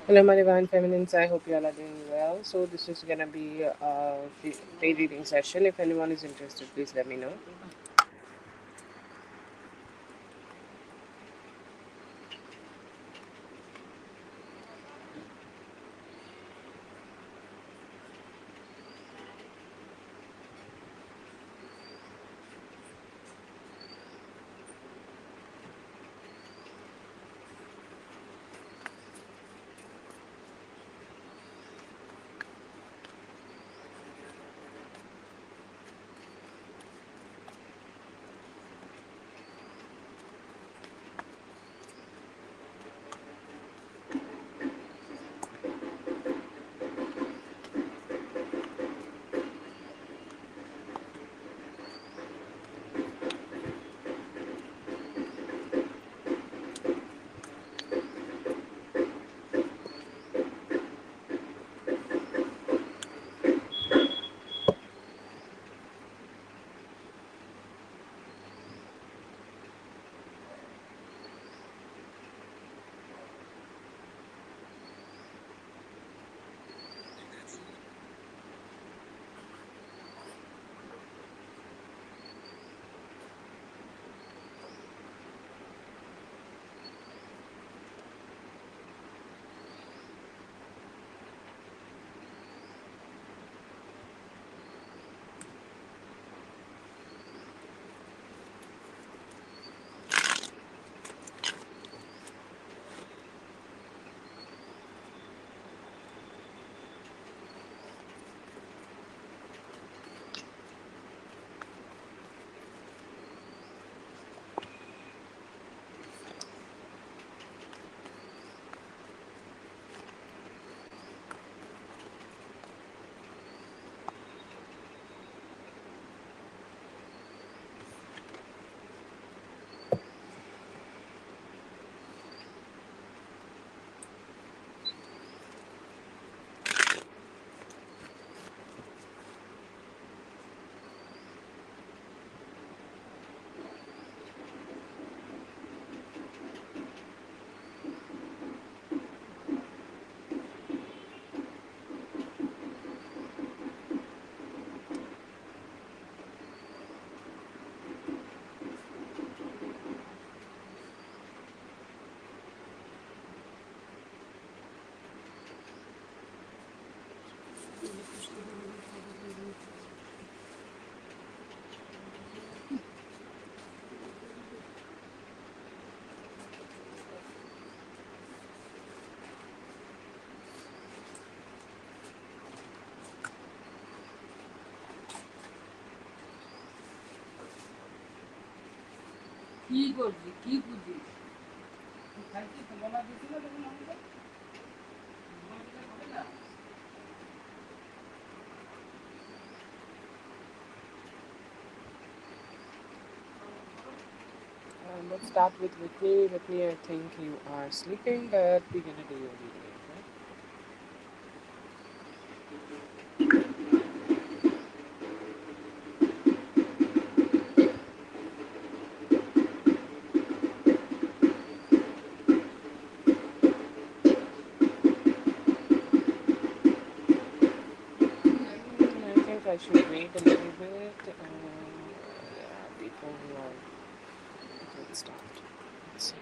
Hello, my divine feminines. I hope you all are doing well. So, this is gonna be a paid reading session. If anyone is interested, please let me know. Let's start with Whitney. Whitney, I think you are sleeping, but we're gonna do your reading. Okay? I think I should wait a little bit. Yeah, before we all get started. Let's see.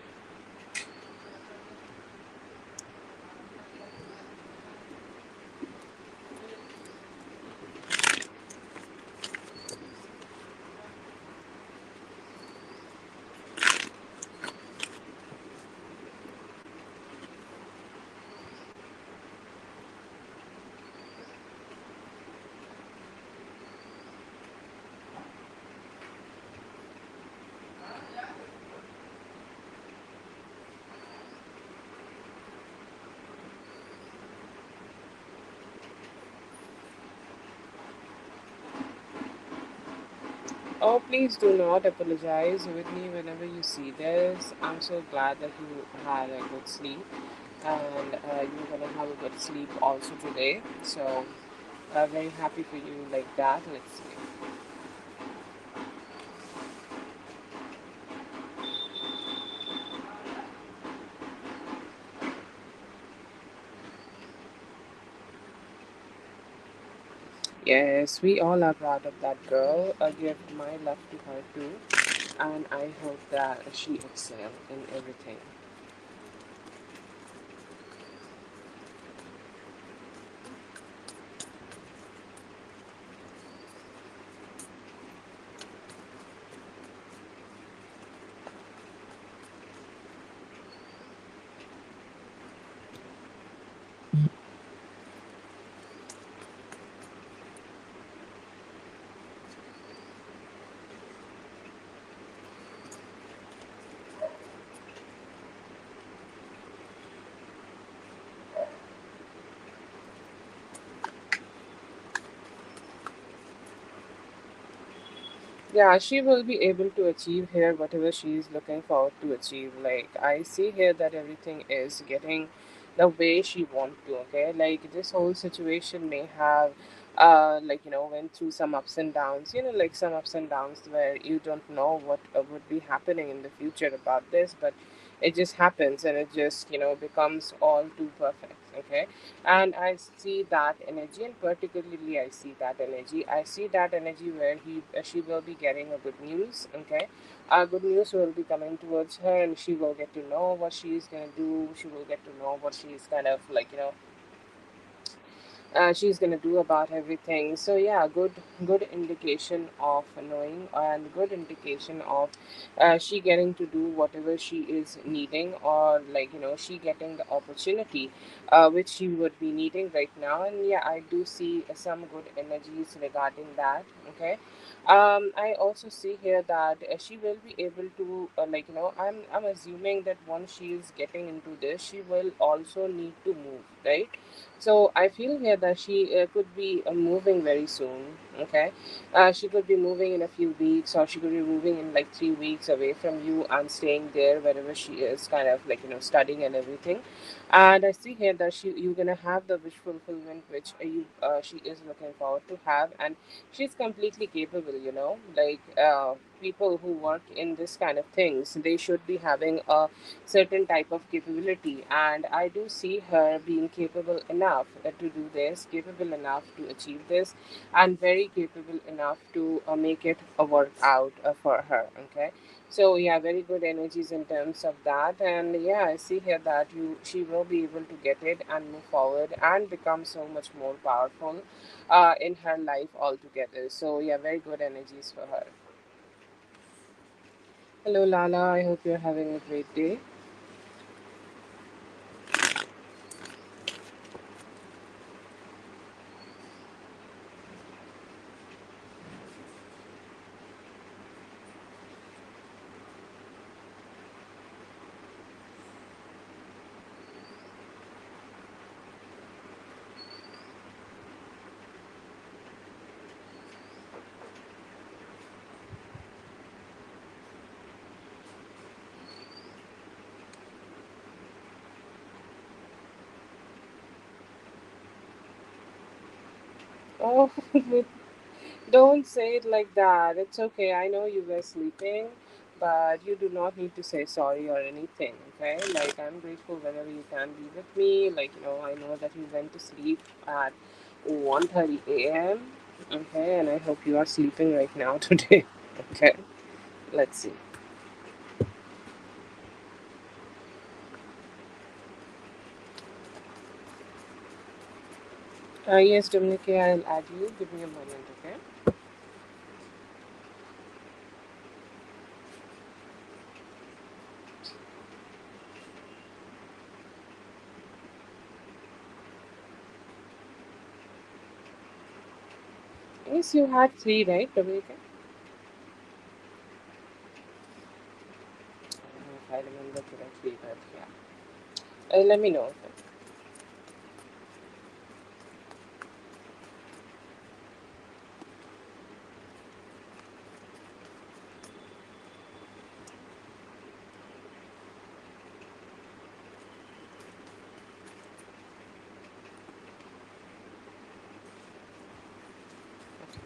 Oh, please do not apologize, Whitney, whenever you see this. I'm so glad that you had a good sleep and you're gonna have a good sleep also today. So, very happy for you like that. Let's see. Yes, we all are proud of that girl. I give my love to her too, and I hope that she excel in everything. Yeah, she will be able to achieve here whatever she is looking forward to achieve. Like I see here that everything is getting the way she want to. Okay, like this whole situation may have, like went through some ups and downs. Like some ups and downs where you don't know what would be happening in the future about this, but it just happens and it just becomes all too perfect. Okay, and I see that energy, and particularly I see that energy where she will be getting a good news. Okay, good news will be coming towards her, and she will get to know what she is going to do. She will get to know what she is kind of like she's gonna do about everything. So yeah, good indication of knowing, and good indication of she getting to do whatever she is needing, or like she getting the opportunity which she would be needing right now. And yeah, I do see some good energies regarding that. Okay, I also see here that she will be able to I'm assuming that once she is getting into this, she will also need to move, right? So I feel here that she could be moving very soon. Okay, she could be moving in a few weeks, or she could be moving in like 3 weeks away from you and staying there wherever she is, kind of like studying and everything. And I see here that you're gonna have the wish fulfillment which she is looking forward to have, and she's completely capable. Like people who work in this kind of things, they should be having a certain type of capability, and I do see her being capable enough to do this, capable enough to achieve this, and very capable enough to make it a work out for her. Okay, so yeah, very good energies in terms of that. And yeah, I see here that she will be able to get it and move forward and become so much more powerful in her life altogether. So yeah, very good energies for her. Hello Lala, I hope you're having a great day. Oh, don't say it like that. It's okay. I know you were sleeping, but you do not need to say sorry or anything, okay? Like, I'm grateful whenever you can be with me. Like, I know that you went to sleep at 1:30 a.m., okay? And I hope you are sleeping right now today, okay? Let's see. Yes, Dominic, I'll add you. Give me a moment, okay? Yes, you had three, right, Dominic? I don't know if I remember correctly, but yeah. Let me know, okay?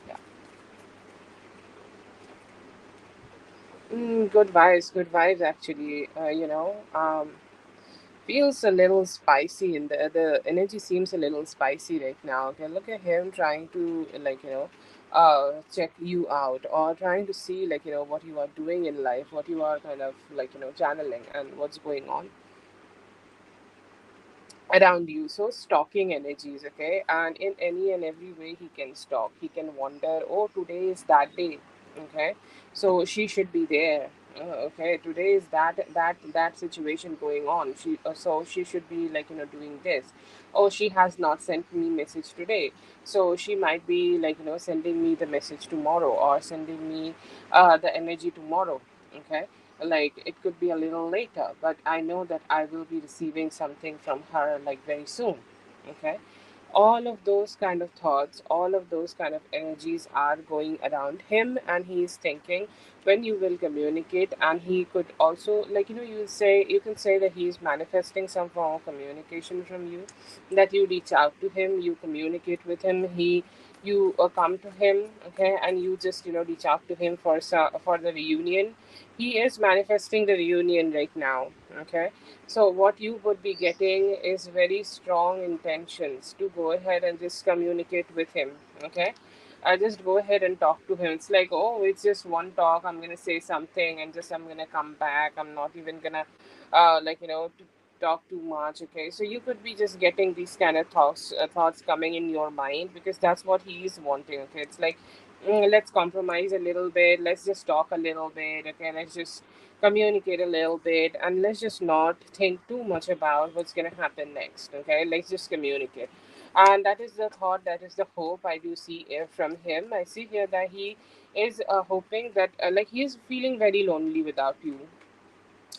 Yeah. Good vibes, actually. Feels a little spicy in the energy seems a little spicy right now. Okay, look at him trying to check you out, or trying to see what you are doing in life, what you are kind of channeling, and what's going on around you. So stalking energies, okay, and in any and every way he can stalk. He can wonder, oh, today is that day, okay, so she should be there. Okay, today is that situation going on. So she should be doing this. Oh, she has not sent me message today, so she might be sending me the message tomorrow, or sending me the energy tomorrow. Okay, like it could be a little later, but I know that I will be receiving something from her like very soon. Okay, all of those kind of thoughts, all of those kind of energies are going around him, and he is thinking when you will communicate. And he could also you can say that he is manifesting some form of communication from you, that you reach out to him, you communicate with him, you come to him, okay, and you just reach out to him for the reunion. He is manifesting the reunion right now, okay. So what you would be getting is very strong intentions to go ahead and just communicate with him, okay. I just go ahead and talk to him. It's like, oh, it's just one talk. I'm gonna say something and just I'm gonna come back. I'm not even gonna, talk too much. Okay, so you could be just getting these kind of thoughts coming in your mind, because that's what he is wanting. Okay, it's like, let's compromise a little bit. Let's just talk a little bit. Okay, let's just communicate a little bit, and let's just not think too much about what's gonna happen next. Okay, let's just communicate. And that is the thought, that is the hope I do see from him. I see here that he is hoping that he is feeling very lonely without you.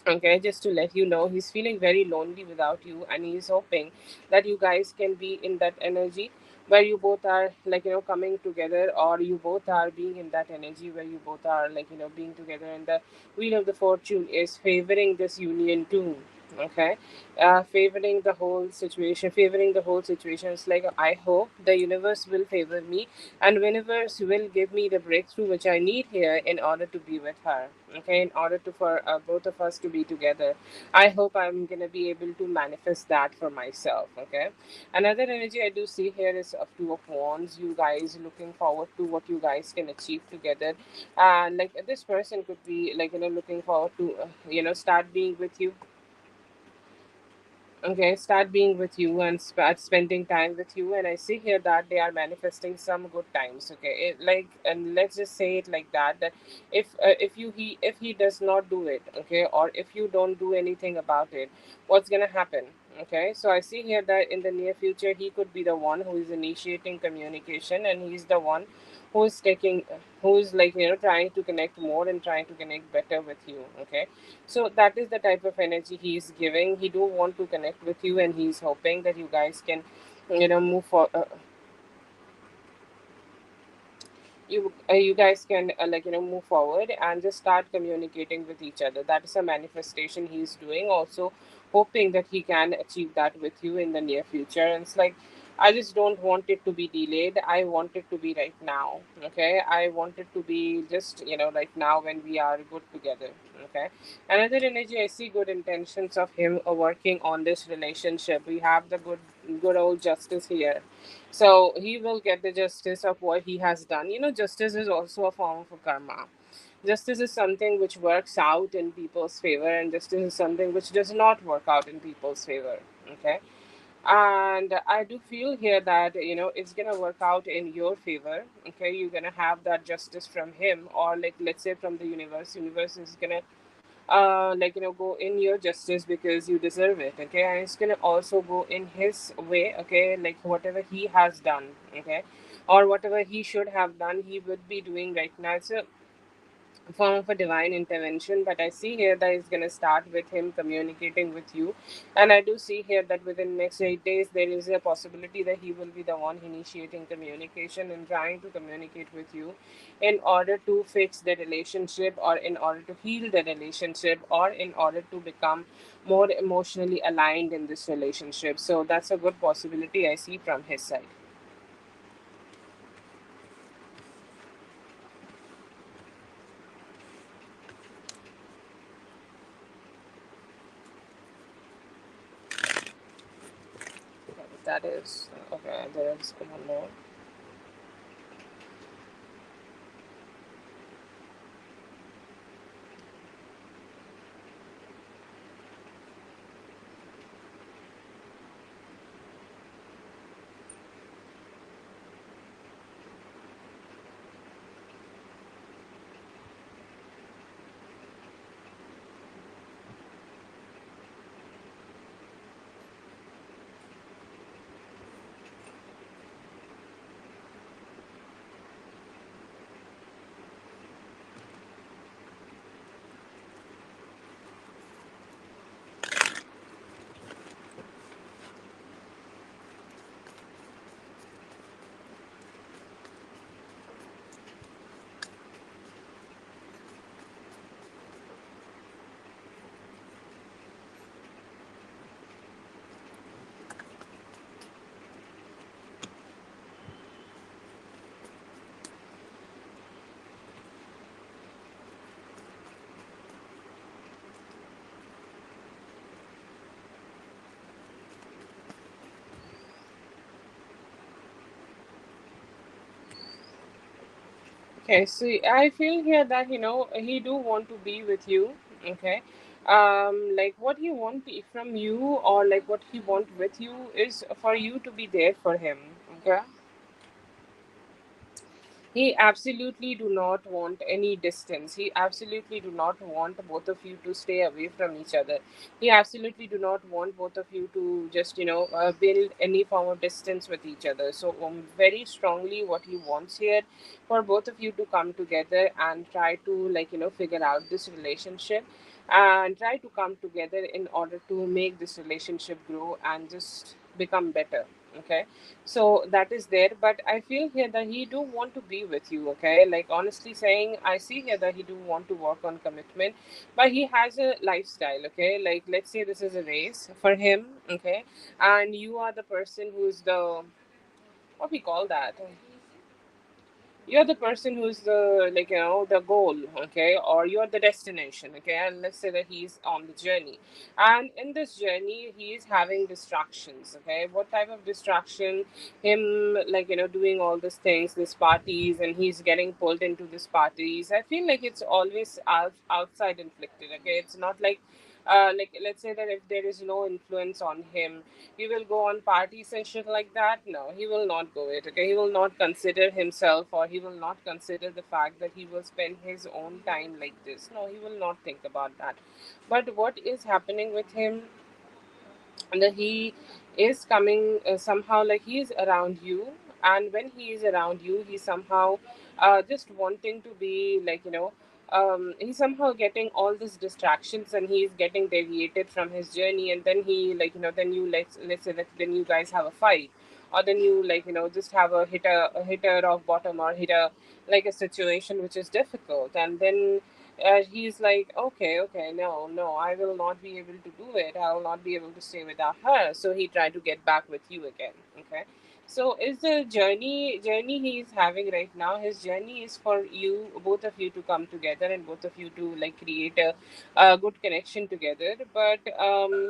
Okay, just to let you know, he's feeling very lonely without you, and he's hoping that you guys can be in that energy where you both are coming together, or you both are being in that energy where you both are being together, and the wheel of the fortune is favoring this union too. Okay, favoring the whole situation. It's like, I hope the universe will favor me, and universe will give me the breakthrough which I need here in order to be with her. Okay, in order to for both of us to be together. I hope I'm gonna be able to manifest that for myself. Okay, another energy I do see here is of two of wands. You guys looking forward to what you guys can achieve together, and this person could be looking forward to start being with you. Okay, start being with you and start spending time with you. And I see here that they are manifesting some good times. Okay, and let's just say it like that, that if he does not do it, okay, or if you don't do anything about it, what's gonna happen? Okay, so I see here that in the near future he could be the one who is initiating communication, and he's the one who is taking, who is trying to connect more and trying to connect better with you. Okay, so that is the type of energy he's giving. He do want to connect with you, and he's hoping that you guys can move for you guys can move forward and just start communicating with each other. That is a manifestation he's doing, also hoping that he can achieve that with you in the near future. And it's like, I just don't want it to be delayed. I want it to be right now. Okay, I want it to be just right now, when we are good together. Okay, another energy I see, good intentions of him working on this relationship. We have the good old justice here, so he will get the justice of what he has done. Justice is also a form of a karma. Justice is something which works out in people's favor, and justice is something which does not work out in people's favor. Okay. And I do feel here that it's gonna work out in your favor. Okay, you're gonna have that justice from him, or let's say from the universe. Universe is gonna go in your justice because you deserve it. Okay, and it's gonna also go in his way. Okay, like whatever he has done. Okay, or whatever he should have done, he would be doing right now. It's a form of a divine intervention, but I see here that it's going to start with him communicating with you. And I do see here that within next 8 days there is a possibility that he will be the one initiating communication and trying to communicate with you in order to fix the relationship, or in order to heal the relationship, or in order to become more emotionally aligned in this relationship. So that's a good possibility I see from his side. That is okay. There is one more. Okay, so I feel here that he do want to be with you. Okay, like what he want from you, or like what he want with you is for you to be there for him. Okay, he absolutely do not want any distance. He absolutely do not want both of you to stay away from each other. He absolutely do not want both of you to just build any form of distance with each other. So very strongly what he wants here for both of you to come together and try to figure out this relationship and try to come together in order to make this relationship grow and just become better. Okay, so that is there, but I feel here that he do want to be with you. Okay, like honestly saying, I see here that he do want to work on commitment, but he has a lifestyle. Okay, like let's say this is a race for him. Okay, and you are the person who's the, what we call that, you're the person who's the the goal. Okay, or you're the destination. Okay, and let's say that he's on the journey, and in this journey he is having distractions. Okay, what type of distraction? Him doing all these things, these parties, and he's getting pulled into these parties. I feel like it's always outside inflicted. Okay, it's not like let's say that if there is no influence on him, he will go on parties and shit like that. No, he will not go it. Okay, he will not consider himself, or he will not consider the fact that he will spend his own time like this. No, he will not think about that. But what is happening with him, and that he is coming somehow, like he is around you, and when he is around you, he somehow just wanting to be he's somehow getting all these distractions, and he's getting deviated from his journey, and then he then you let's say that then you guys have a fight, or then you just have a hitter of bottom, or hit a like a situation which is difficult, and then he's like, okay, okay, no, no, I will not be able to do it. I will not be able to stay without her. So he tried to get back with you again. Okay. So is the journey he is having right now? His journey is for you, both of you, to come together, and both of you to create a good connection together. But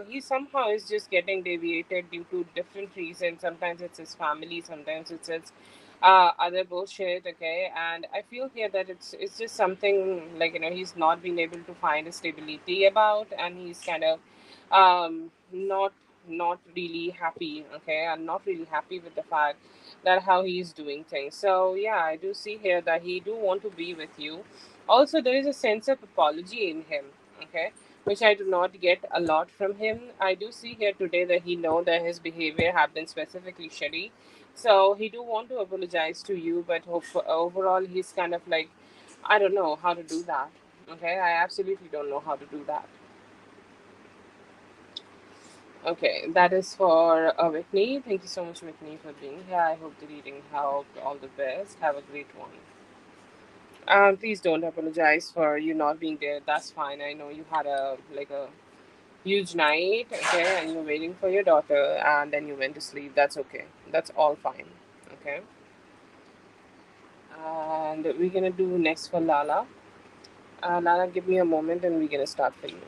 he somehow is just getting deviated due to different reasons. Sometimes it's his family, sometimes it's his other bullshit. Okay, and I feel here that it's just something he's not been able to find a stability about, and he's kind of not really happy. Okay, and not really happy with the fact that how he's doing things. So yeah, I do see here that he do want to be with you. Also, there is a sense of apology in him. Okay, which I do not get a lot from him. I do see here today that he know that his behavior have been specifically shitty, so he do want to apologize to you, but overall he's kind of like, I don't know how to do that. Okay, I absolutely don't know how to do that. Okay, that is for Whitney. Thank you so much, Whitney, for being here. I hope the reading helped. All the best. Have a great one. Please don't apologize for you not being there. That's fine. I know you had a huge night, okay, and you're waiting for your daughter, and then you went to sleep. That's okay. That's all fine. Okay. And we're gonna do next for Lala. Lala, give me a moment and we're gonna start for you.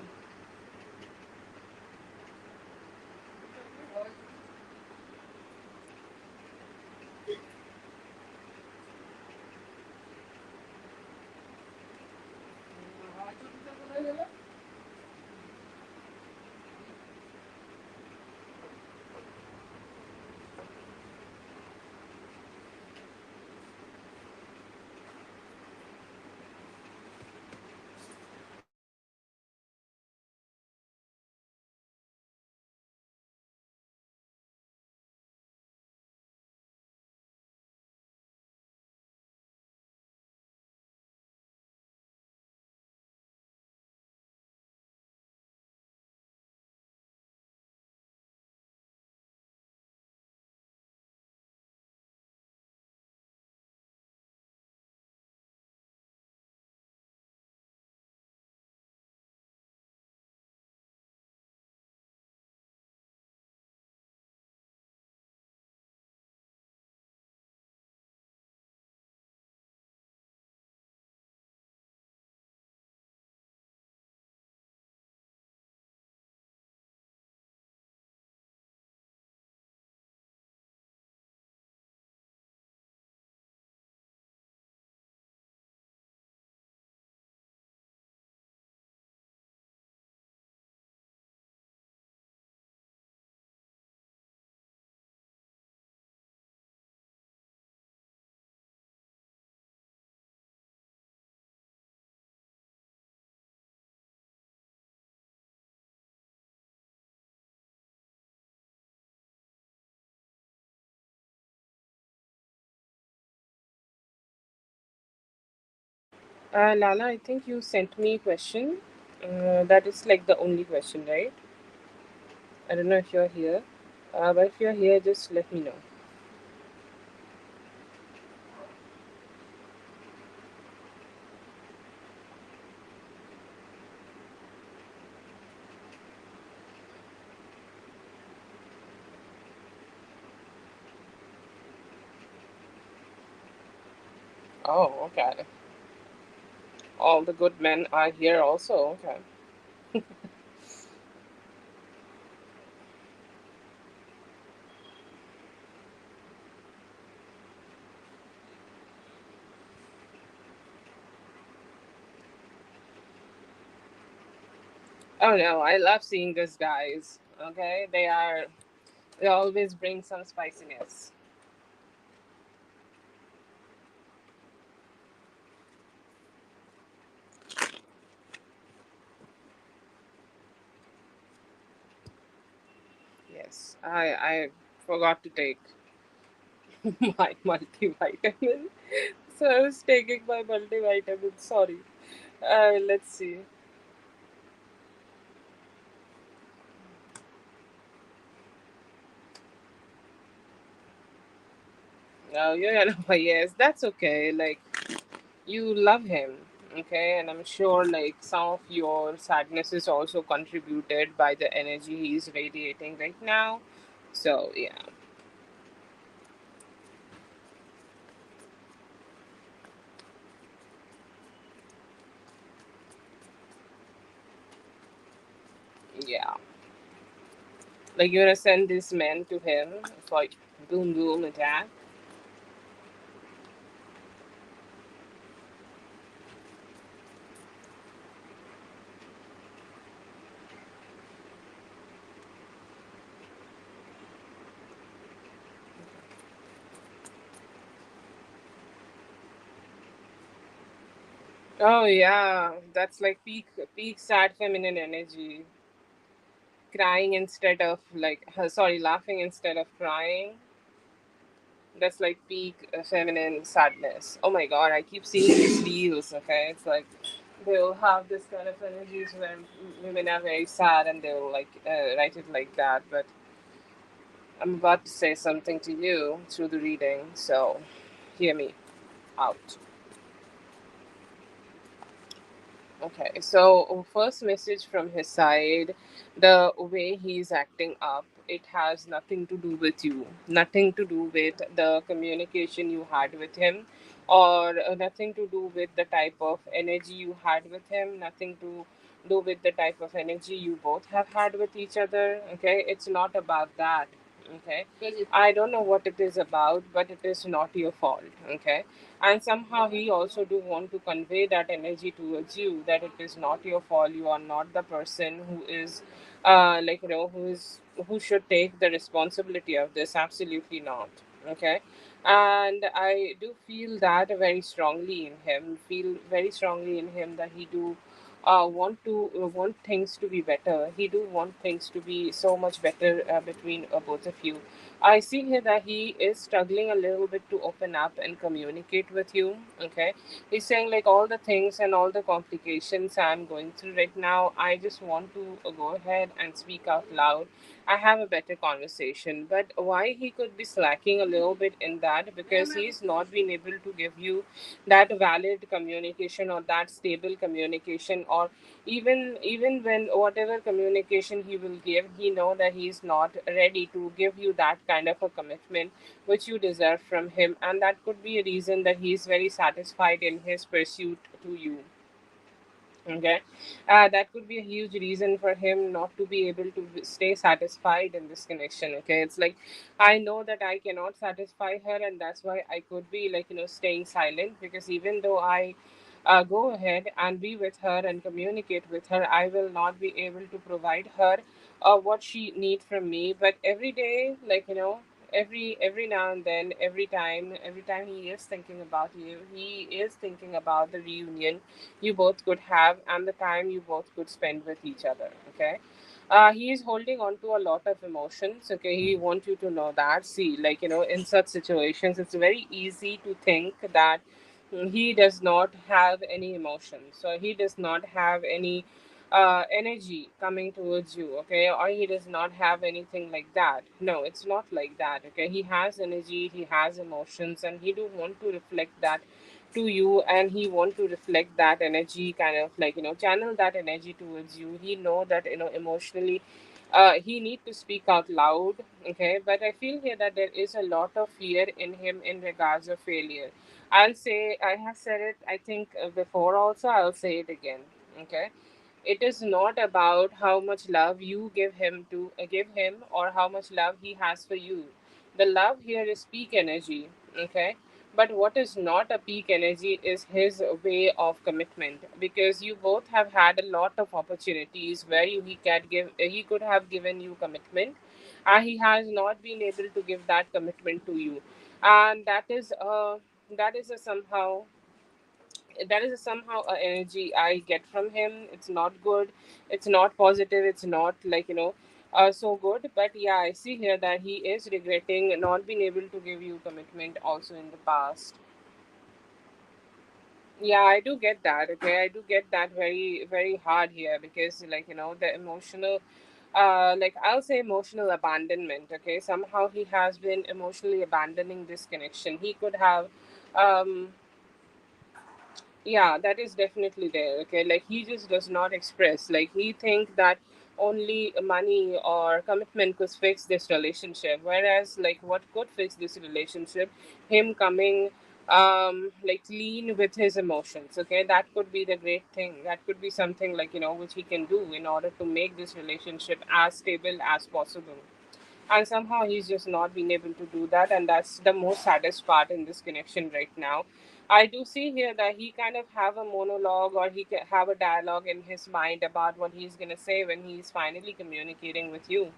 Lala, I think you sent me a question. That is like the only question, right? I don't know if you're here, but if you're here, just let me know. Oh, okay. All the good men are here also. Okay. Oh no, I love seeing these guys. Okay, they always bring some spiciness. Yes, I forgot to take my multivitamin, so I was taking my multivitamin. Sorry. Let's see. Oh, yeah, no, yes, that's okay. Like you love him, okay, and I'm sure like some of your sadness is also contributed by the energy he's radiating right now. So yeah, yeah. Like you're gonna send this man to him. It's like boom boom attack. Oh yeah, that's like peak sad feminine energy. Crying instead of like sorry, laughing instead of crying. That's like peak feminine sadness. Oh my god, I keep seeing these reels. Okay, it's like they'll have this kind of energies where women are very sad and they'll like write it like that. But I'm about to say something to you through the reading, so hear me out. Okay, so first message from his side, the way he's acting up, it has nothing to do with you, nothing to do with the communication you had with him, or nothing to do with the type of energy you had with him, nothing to do with the type of energy you both have had with each other. Okay, it's not about that. Okay, I don't know what it is about, but it is not your fault. Okay, and somehow he also do want to convey that energy towards you, that it is not your fault, you are not the person who is like who should take the responsibility of this. Absolutely not. Okay, and I do feel that very strongly in him, feel very strongly in him that he do want things to be better. He do want things to be so much better between both of you. I see here that he is struggling a little bit to open up and communicate with you. Okay, he's saying like all the things and all the complications I'm going through right now, I just want to go ahead and speak out loud. I have a better conversation. But why he could be slacking a little bit in that, because he's not been able to give you that valid communication or that stable communication, or even when whatever communication he will give, he know that he's not ready to give you that kind of a commitment which you deserve from him, and that could be a reason that he's very satisfied in his pursuit to you. Okay, that could be a huge reason for him not to be able to stay satisfied in this connection. Okay, it's like I know that I cannot satisfy her, and that's why I could be like staying silent, because even though I go ahead and be with her and communicate with her, I will not be able to provide her what she needs from me. But every day, every now and then, every time he is thinking about you, he is thinking about the reunion you both could have and the time you both could spend with each other. Okay, he is holding on to a lot of emotions. Okay, he wants you to know that. See, in such situations it's very easy to think that He does not have any emotion, so he does not have any energy coming towards you, okay, or he does not have anything like that. No, it's not like that, okay. He has energy, he has emotions, and he do want to reflect that to you, and he want to reflect that energy, kind of like, channel that energy towards you. He know that, emotionally, he need to speak out loud, okay. But I feel here that there is a lot of fear in him in regards of failure. I'll say, I have said it, I think, before also, I'll say it again. Okay. It is not about how much love you give him, or how much love he has for you. The love here is peak energy. Okay. But what is not a peak energy is his way of commitment, because you both have had a lot of opportunities where he could have given you commitment, and he has not been able to give that commitment to you. And that is a somehow a energy I get from him. It's not good, it's not positive, it's not like, so good. But yeah, I see here that he is regretting not being able to give you commitment also in the past. Yeah, I do get that, okay. I do get that very, very hard here, because, like, the emotional, like, I'll say emotional abandonment, okay. Somehow he has been emotionally abandoning this connection. He could have, um yeah, that is definitely there, okay. Like, he just does not express, like, he think that only money or commitment could fix this relationship, whereas, like, what could fix this relationship, him coming, like, lean with his emotions, okay. That could be the great thing. That could be something, like, which he can do in order to make this relationship as stable as possible. And somehow he's just not been able to do that, and that's the most saddest part in this connection right now. I do see here that he kind of have a monologue, or he can have a dialogue in his mind about what he's going to say when he's finally communicating with you,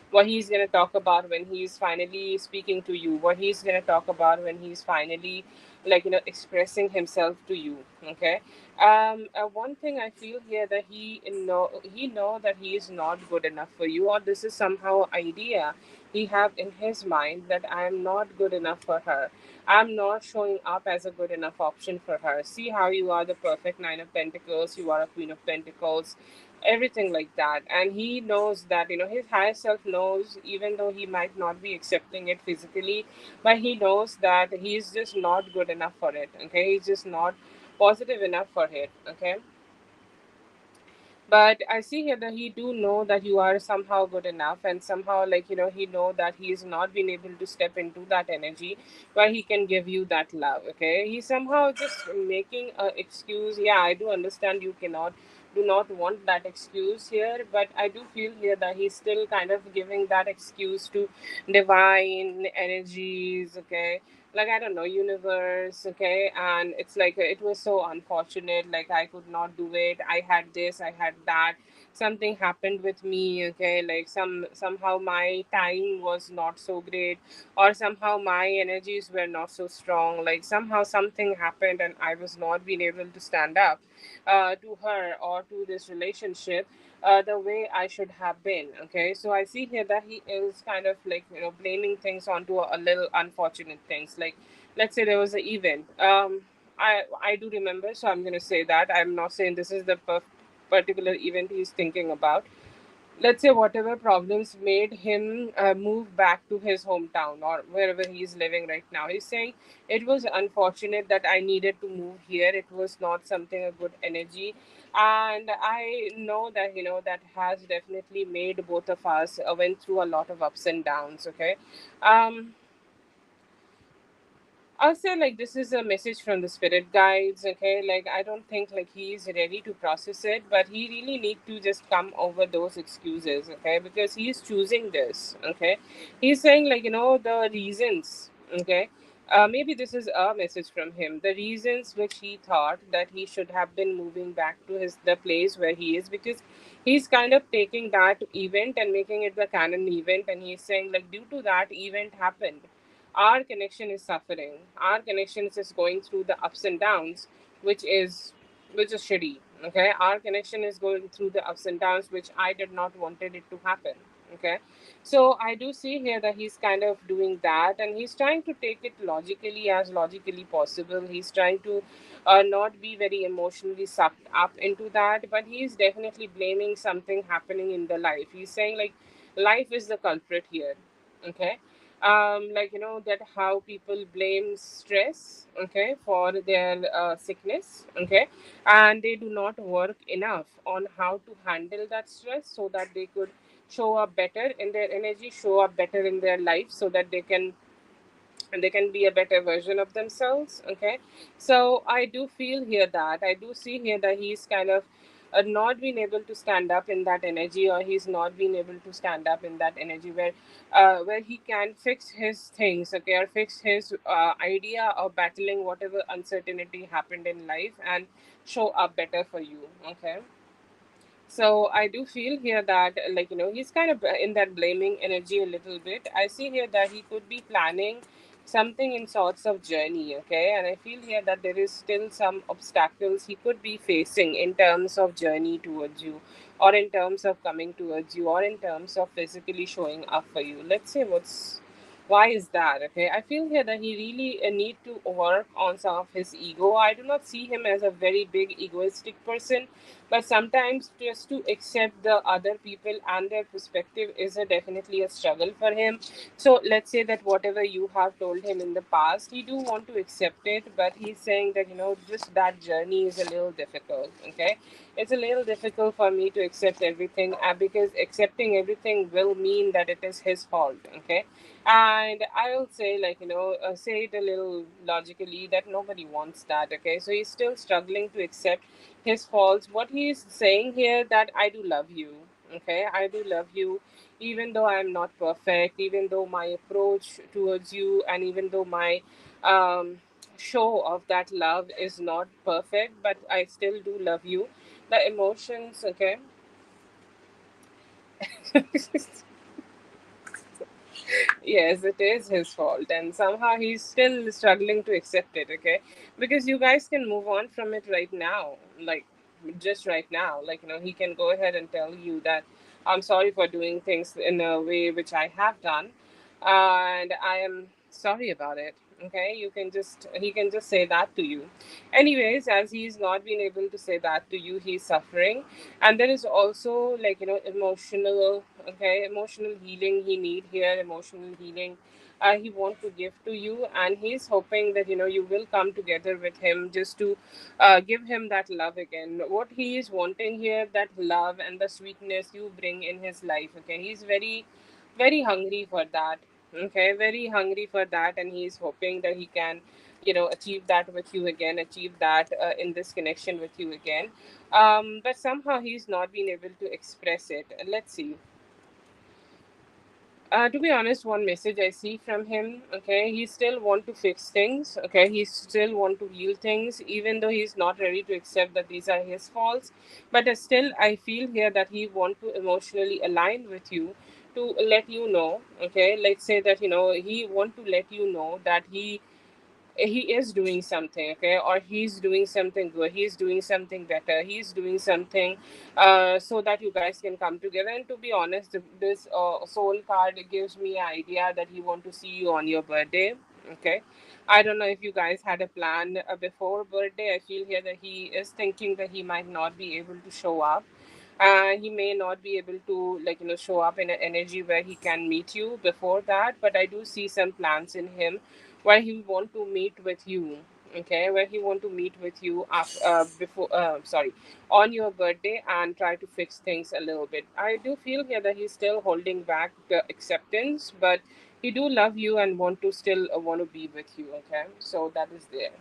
what he's going to talk about when he's finally speaking to you, what he's going to talk about when he's finally, like, expressing himself to you, okay. One thing I feel here, that he know that he is not good enough for you, or this is somehow idea he have in his mind, that I am not good enough for her. I'm not showing up as a good enough option for her. See how you are the perfect Nine of Pentacles, you are a Queen of Pentacles, everything like that. And he knows that, his higher self knows, even though he might not be accepting it physically, but he knows that he's just not good enough for it. Okay, he's just not positive enough for it. Okay, but I see here that he do know that you are somehow good enough, and somehow, like, he know that he's not been able to step into that energy where he can give you that love, okay. He's somehow just making a excuse. Yeah, I do understand you cannot do not want that excuse here, but I do feel here that he's still kind of giving that excuse to divine energies, okay, like, I don't know, universe, okay. And it's like, it was so unfortunate, like, I could not do it, I had this, I had that, something happened with me, okay. Like, somehow my time was not so great, or somehow my energies were not so strong, like, somehow something happened and I was not being able to stand up to her or to this relationship the way I should have been. Okay, so I see here that he is kind of like, blaming things onto a little unfortunate things. Like, let's say there was an event. I do remember, so I'm gonna say that I'm not saying this is the particular event he's thinking about. Let's say whatever problems made him move back to his hometown or wherever he's living right now, he's saying it was unfortunate that I needed to move here, it was not something a good energy. And I know that, that has definitely made both of us went through a lot of ups and downs, okay. um I'll say, like, this is a message from the spirit guides, okay? Like, I don't think like he's ready to process it, but he really need to just come over those excuses, okay? Because he's choosing this, okay? He's saying, like, the reasons, okay? Maybe this is a message from him. The reasons which he thought that he should have been moving back to the place where he is, because he's kind of taking that event and making it the canon event, and he's saying, like, due to that event happened, our connection is suffering, our connection is just going through the ups and downs, which is which is shitty, okay. Our connection is going through the ups and downs, which I did not wanted it to happen, Okay, so I do see here that he's kind of doing that, and he's trying to take it logically, as logically possible. He's trying to not be very emotionally sucked up into that, but he's definitely blaming something happening in the life. He's saying like life is the culprit here. Okay, like that how people blame stress, okay, for their sickness, okay, and they do not work enough on how to handle that stress so that they could show up better in their energy, show up better in their life, so that they can be a better version of themselves. Okay, so I do feel here that I do see here that he's kind of not been able to stand up in that energy, or he's not been able to stand up in that energy where he can fix his things, okay, or fix his idea of battling whatever uncertainty happened in life and show up better for you. Okay, so I do feel here that he's kind of in that blaming energy a little bit. I see here that he could be planning something in sorts of journey, okay, and I feel here that there is still some obstacles he could be facing in terms of journey towards you, or in terms of coming towards you, or in terms of physically showing up for you. Let's say why is that? Okay, I feel here that he really need to work on some of his ego. I do not see him as a very big egoistic person, but sometimes just to accept the other people and their perspective is definitely a struggle for him. So let's say that whatever you have told him in the past, he do want to accept it, but he's saying that just that journey is a little difficult. Okay, it's a little difficult for me to accept everything, because accepting everything will mean that it is his fault. Okay, and I will say, say it a little logically, that nobody wants that. Okay, so he's still struggling to accept his faults. What he's saying here, that I do love you. Okay, I do love you, even though I'm not perfect, even though my approach towards you, and even though my um, show of that love is not perfect, but I still do love you. The emotions, okay. Yes, it is his fault, and somehow he's still struggling to accept it, okay? Because you guys can move on from it right now, like just right now. He can go ahead and tell you that I'm sorry for doing things in a way which I have done, and I am sorry about it. Okay, he can just say that to you. Anyways, as he's not been able to say that to you, he's suffering, and there is also emotional, okay, emotional healing he need here, emotional healing he want to give to you, and he's hoping that you will come together with him just to give him that love again. What he is wanting here, that love and the sweetness you bring in his life. Okay, he's very very hungry for that. Okay, very hungry for that, and he's hoping that he can achieve that with you again, achieve that in this connection with you again. But somehow he's not been able to express it. Let's see. To be honest, one message I see from him, okay, he still want to fix things, okay, he still want to heal things, even though he's not ready to accept that these are his faults. But still, I feel here that he want to emotionally align with you, to let you know, okay, let's say that he want to let you know that he is doing something, okay, or he's doing something good, he's doing something better, he's doing something so that you guys can come together. And to be honest, this soul card gives me an idea that he want to see you on your birthday. Okay, I don't know if you guys had a plan before birthday. I feel here that he is thinking that he might not be able to show up, he may not be able to show up in an energy where he can meet you before that, but I do see some plans in him where he want to meet with you. Okay, where he want to meet with you before sorry, on your birthday, and try to fix things a little bit. I do feel here that he's still holding back the acceptance, but he do love you and want to still want to be with you. Okay, so that is there.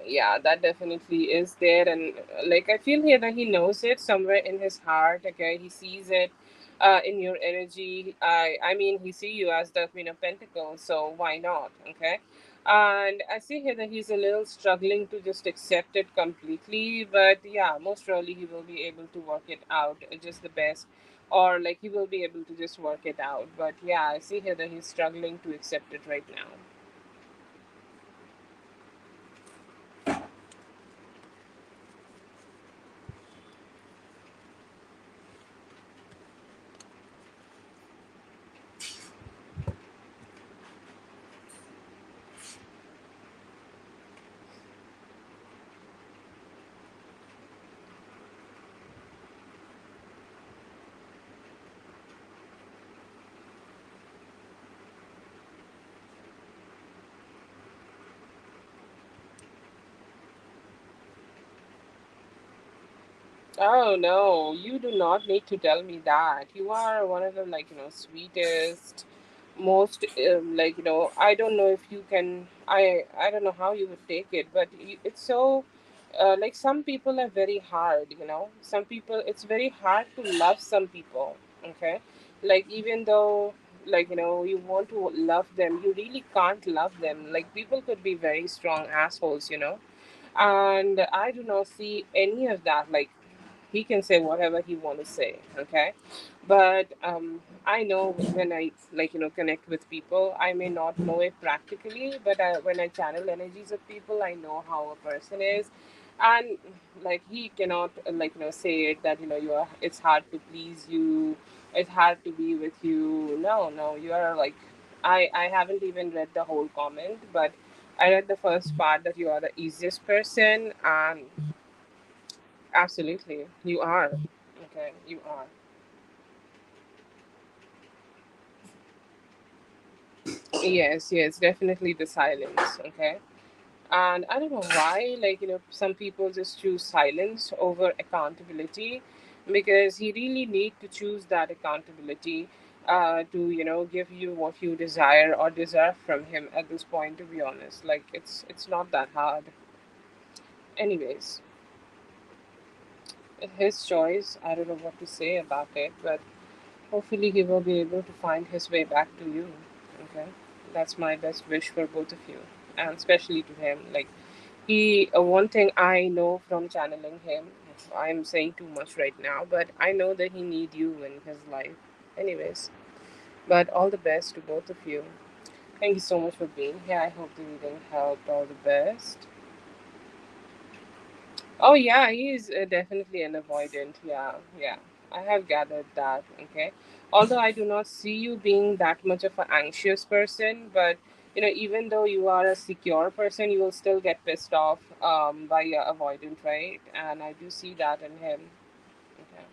Yeah, that definitely is there. And I feel here that he knows it somewhere in his heart. Okay, he sees it in your energy. I mean, he see you as the Queen of Pentacles, so why not? Okay, and I see here that he's a little struggling to just accept it completely, but yeah, most probably he will be able to work it out just the best, or he will be able to just work it out. But yeah, I see here that he's struggling to accept it right now. Oh no, you do not need to tell me that. You are one of the sweetest, most I don't know if you can. I don't know how you would take it, but it's so like some people are very hard. Some people it's very hard to love some people. Okay, like even though you want to love them, you really can't love them. Like people could be very strong assholes. And I do not see any of that. Like he can say whatever he want to say, okay, but I know when I connect with people, I may not know it practically, but when I channel energies of people, I know how a person is. And like he cannot say it that you are it's hard to please you, it's hard to be with you. No, no, you are like I haven't even read the whole comment, but I read the first part that you are the easiest person, and absolutely, you are. Okay, you are. Yes, yes, definitely the silence. Okay. And I don't know why, some people just choose silence over accountability because he really need to choose that accountability to, give you what you desire or deserve from him at this point, to be honest. Like, it's not that hard. Anyways, his choice. I don't know what to say about it, but hopefully, he will be able to find his way back to you. Okay, that's my best wish for both of you, and especially to him. Like he, one thing I know from channeling him, I'm saying too much right now, but I know that he need you in his life. Anyways, but all the best to both of you. Thank you so much for being here. I hope the reading helped. All the best. Oh yeah, he is definitely an avoidant. Yeah, yeah. I have gathered that. Okay. Although I do not see you being that much of an anxious person, but even though you are a secure person, you will still get pissed off by your avoidant, right? And I do see that in him. Okay.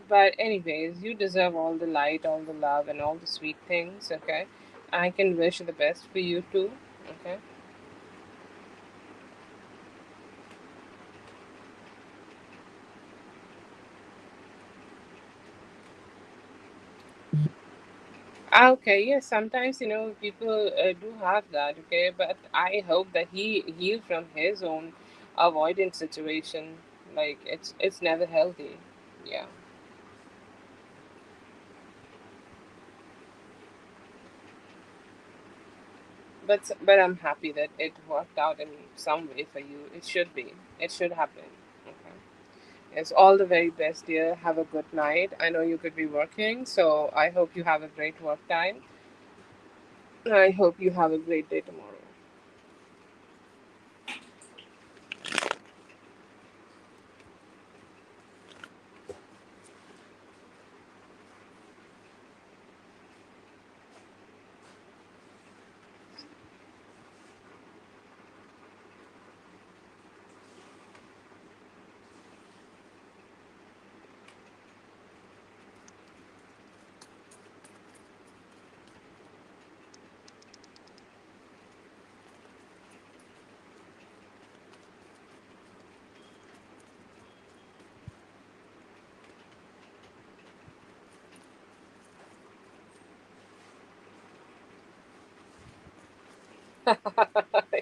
But anyways, you deserve all the light, all the love, and all the sweet things. Okay. I can wish the best for you too. Okay. Okay, yes, sometimes people do have that, okay, but I hope that he healed from his own avoidance situation. Like it's never healthy. Yeah, but I'm happy that it worked out in some way for you. It should be. It should happen. Okay. Yes, all the very best, dear. Have a good night. I know you could be working, so I hope you have a great work time. I hope you have a great day tomorrow.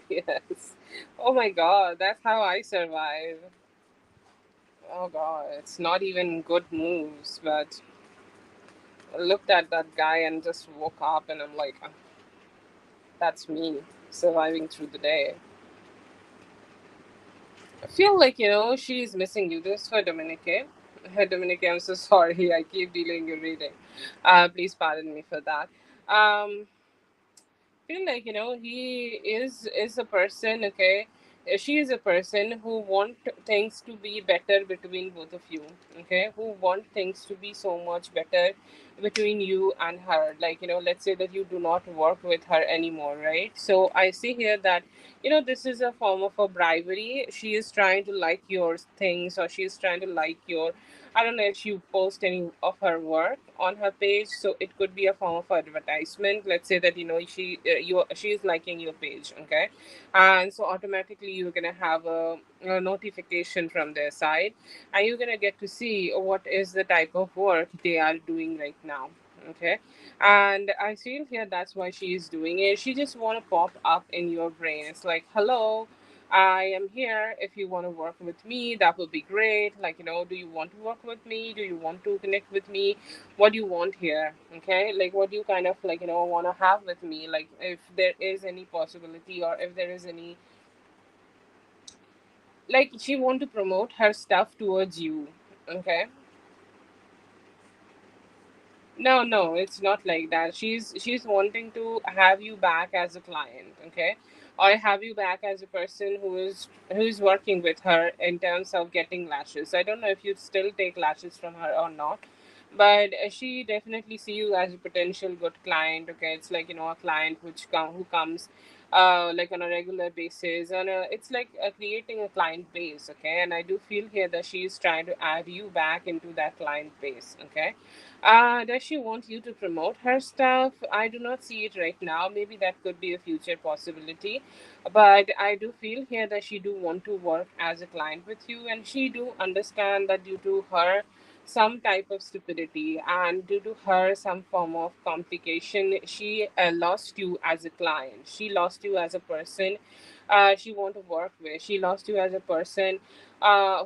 Yes. Oh my God, that's how I survive. Oh God, it's not even good moves, but I looked at that guy and just woke up and I'm like, "Ah, that's me surviving through the day." I feel like, she's missing you. This for Dominique. Dominique, I'm so sorry. I keep dealing your reading. Please pardon me for that. Feel like he is a person, okay. She is a person who want things to be better between both of you, okay, who want things to be so much better between you and her. Like, let's say that you do not work with her anymore, right? So I see here that, this is a form of a bribery. She is trying to like your things, or she is trying to like your, I don't know if you post any of her work on her page, so it could be a form of advertisement. Let's say that, she is liking your page, okay? And so automatically you're gonna have a notification from their side, and you're gonna get to see what is the type of work they are doing right now, okay? And I feel here that's why she is doing it. She just want to pop up in your brain. It's like, hello, I am here. If you want to work with me, that would be great. Like, do you want to work with me? Do you want to connect with me? What do you want here? Okay, like, what do you kind of, like, want to have with me? Like, if there is any possibility, or if there is any, like, she want to promote her stuff towards you, okay? No, no, it's not like that. She's wanting to have you back as a client, okay? Or have you back as a person who is working with her in terms of getting lashes. I don't know if you still take lashes from her or not, but she definitely see you as a potential good client, okay? It's like, a client who comes like on a regular basis, and it's like creating a client base, okay? And I do feel here that she's trying to add you back into that client base, okay? Does she want you to promote her stuff? I do not see it right now. Maybe that could be a future possibility. But I do feel here that she do want to work as a client with you, and she do understand that due to her some type of stupidity, and due to her some form of complication, she lost you as a client. She lost you as a person she want to work with. She lost you as a person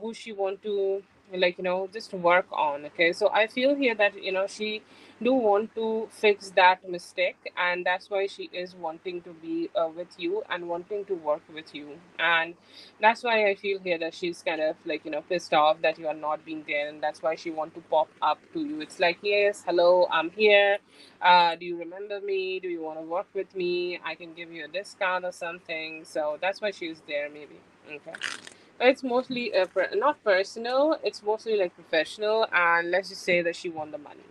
who she want to, like, just work on, okay? So I feel here that, she do want to fix that mistake, and that's why she is wanting to be with you and wanting to work with you. And that's why I feel here that she's kind of, like, pissed off that you are not being there, and that's why she want to pop up to you. It's like, yes, hello, I'm here. Do you remember me? Do you want to work with me? I can give you a discount or something. So that's why she's there, maybe. Okay. It's mostly not personal. It's mostly like professional, and let's just say that she won the money.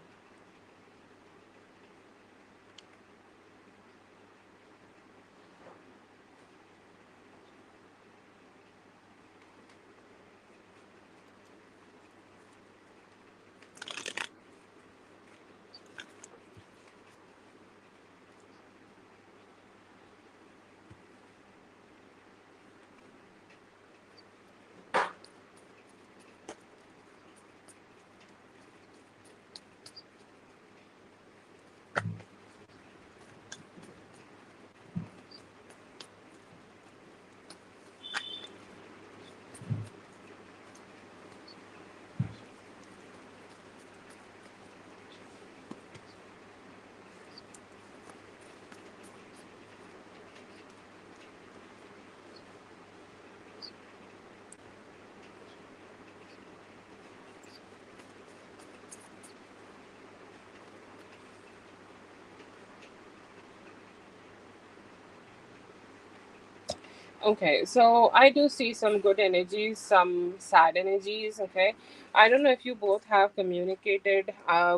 Okay, so I do see some good energies, some sad energies. Okay, I don't know if you both have communicated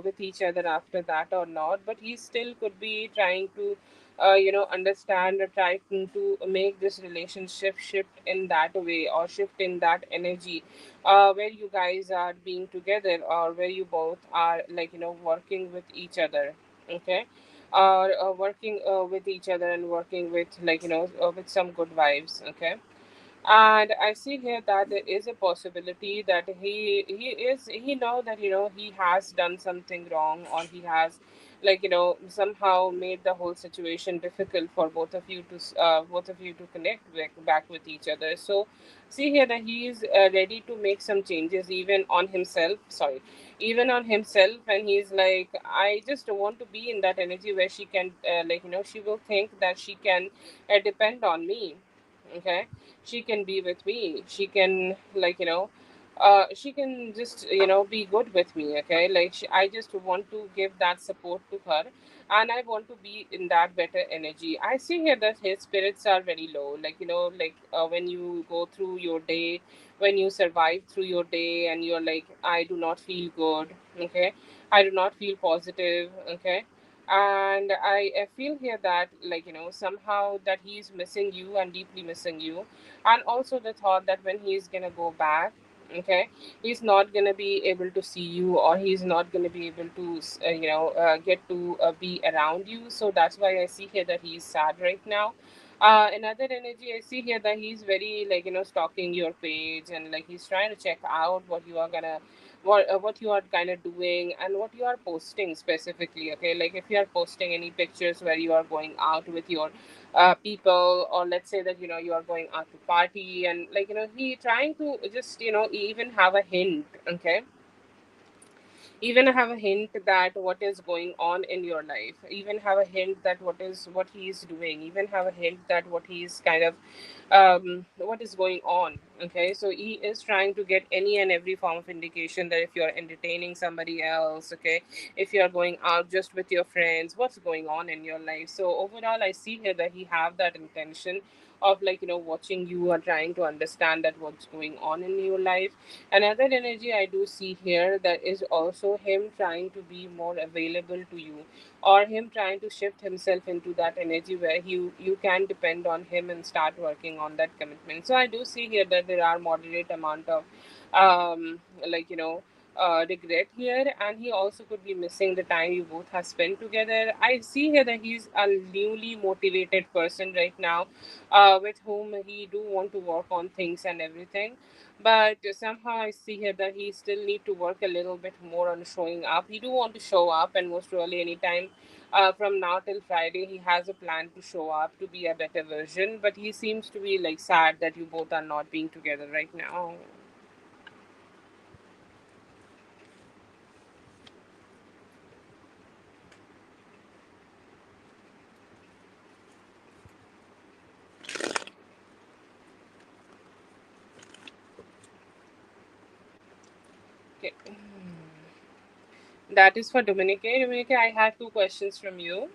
with each other after that or not, but he still could be trying to, understand or trying to make this relationship shift in that way, or shift in that energy, where you guys are being together, or where you both are, like, working with each other. Okay, are working with each other, and working with, like, with some good vibes, okay? And I see here that there is a possibility that he know that, he has done something wrong, or he has, like, somehow made the whole situation difficult for both of you to connect back with each other. So see here that he is ready to make some changes, even on himself, sorry, even on himself. And he's like, I just want to be in that energy where she can, like, she will think that she can depend on me, okay? She can be with me, she can, like, she can just be good with me. Okay, like I just want to give that support to her, and I want to be in that better energy. I see here that his spirits are very low, like like when you go through your day, when you survive through your day, and you're like, I do not feel good. Okay, I do not feel positive. Okay, and I feel here that, like, somehow that he's missing you and deeply missing you, and also the thought that when he's gonna go back, okay, he's not gonna be able to see you, or he's not gonna be able to get to be around you. So that's why I see here that he's sad right now. Another energy I see here that he's very, like, stalking your page, and like he's trying to check out what you are gonna, what you are kind of doing and what you are posting specifically. Okay, like if you are posting any pictures where you are going out with your people, or let's say that you are going out to party, and like he trying to just even have a hint. Okay, even have a hint that what is going on in your life, even have a hint that what he is doing, even have a hint that what he's kind of what is going on. Okay, so he is trying to get any and every form of indication that if you're entertaining somebody else, okay, if you're going out just with your friends, what's going on in your life. So overall I see here that he have that intention of, like, watching you or trying to understand that what's going on in your life. Another energy I do see here that is also him trying to be more available to you, or him trying to shift himself into that energy where you can depend on him and start working on that commitment. So I do see here that there are moderate amount of like regret here, and he also could be missing the time you both have spent together. I see here that he's a newly motivated person right now, with whom he do want to work on things and everything, but somehow I see here that he still need to work a little bit more on showing up. He do want to show up, and most really anytime from now till Friday he has a plan to show up to be a better version, but he seems to be like sad that you both are not being together right now. Okay. That is for Dominique. Dominique, I have two questions from you.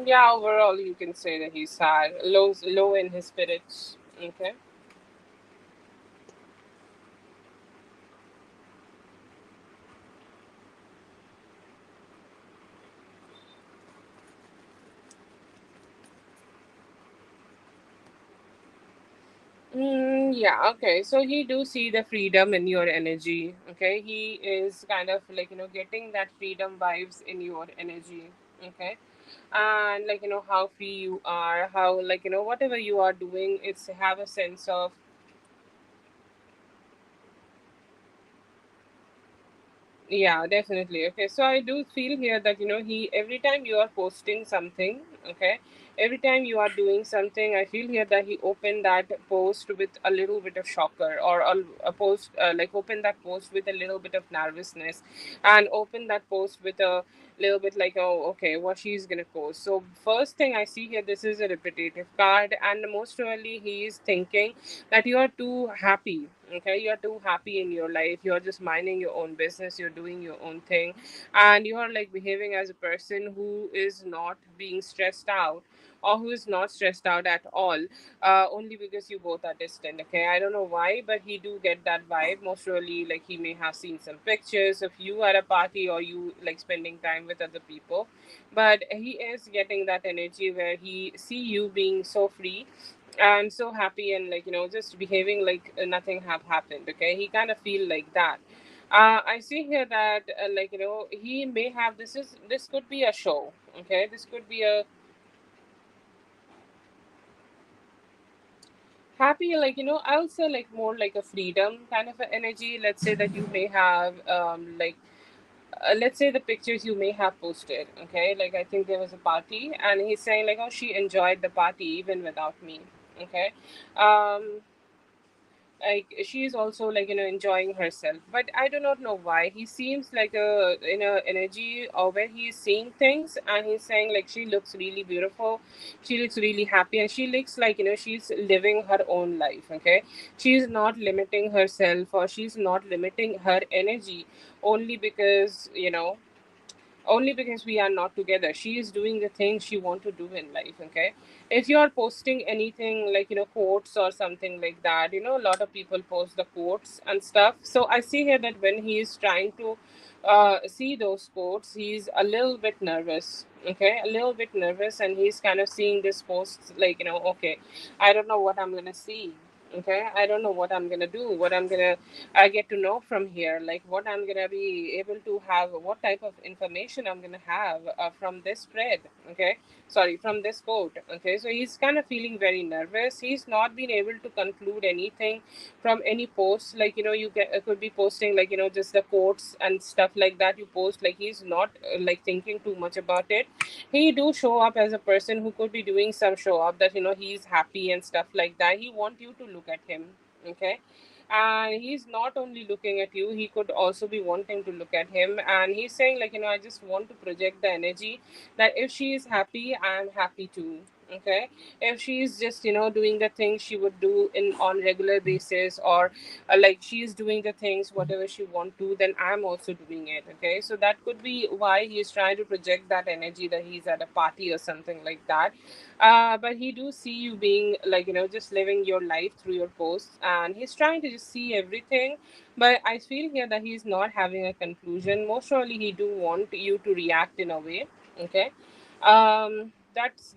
Yeah, overall you can say that he's sad, low in his spirits. Okay. Yeah, okay. So he do see the freedom in your energy. Okay, he is kind of like getting that freedom vibes in your energy. Okay, and like how free you are, how like whatever you are doing, it's have a sense of. Yeah, definitely. Okay, so I do feel here that he, every time you are posting something, okay, every time you are doing something, I feel here that he opened that post with a little bit of shocker, or a post like open that post with a little bit of nervousness, and open that post with a little bit like, oh, okay, what she's gonna post. So first thing I see here, this is a repetitive card, and most probably he is thinking that you are too happy. Okay, you're too happy in your life, you're just minding your own business, you're doing your own thing, and you are like behaving as a person who is not being stressed out, or who is not stressed out at all, only because you both are distant. Okay, I don't know why, but he do get that vibe. Most surely, like he may have seen some pictures of you at a party, or you like spending time with other people, but he is getting that energy where he see you being so free, and so happy, and just behaving like nothing have happened. Okay, he kind of feel like that. I see here that he may have, this could be a show. Okay, this could be a happy, I'll say like more like a freedom kind of a energy. Let's say that you may have let's say the pictures you may have posted. Okay, like I think there was a party and he's saying like, oh, she enjoyed the party even without me. Okay, um like she's also enjoying herself, but I do not know why he seems like a in a energy or where he's seeing things and he's saying like she looks really beautiful, she looks really happy, and she looks like she's living her own life. Okay, she's not limiting herself or she's not limiting her energy only because only because we are not together. She is doing the things she want to do in life. Okay, if you are posting anything like quotes or something like that, a lot of people post the quotes and stuff. So I see here that when he is trying to see those quotes, he's a little bit nervous. Okay, a little bit nervous, and he's kind of seeing this post like, okay, I don't know what I'm gonna see. Okay, I don't know what I'm gonna do, what I'm gonna I get to know from here, like what I'm gonna be able to have, what type of information I'm gonna have from this spread. Okay, sorry, from this quote. Okay, so he's kind of feeling very nervous. He's not been able to conclude anything from any post. Like you could be posting like just the quotes and stuff like that. You post like he's not like thinking too much about it. He do show up as a person who could be doing some show up that he's happy and stuff like that. He want you to look at him. Okay, and he's not only looking at you, he could also be wanting to look at him, and he's saying like I just want to project the energy that if she is happy, I'm happy too. Okay, if she's just doing the things she would do in on regular basis, or like she's doing the things whatever she want to, then I'm also doing it. Okay, so that could be why he's trying to project that energy that he's at a party or something like that. But he do see you being like just living your life through your posts, and he's trying to just see everything. But I feel here that he's not having a conclusion. Most surely he do want you to react in a way. Okay,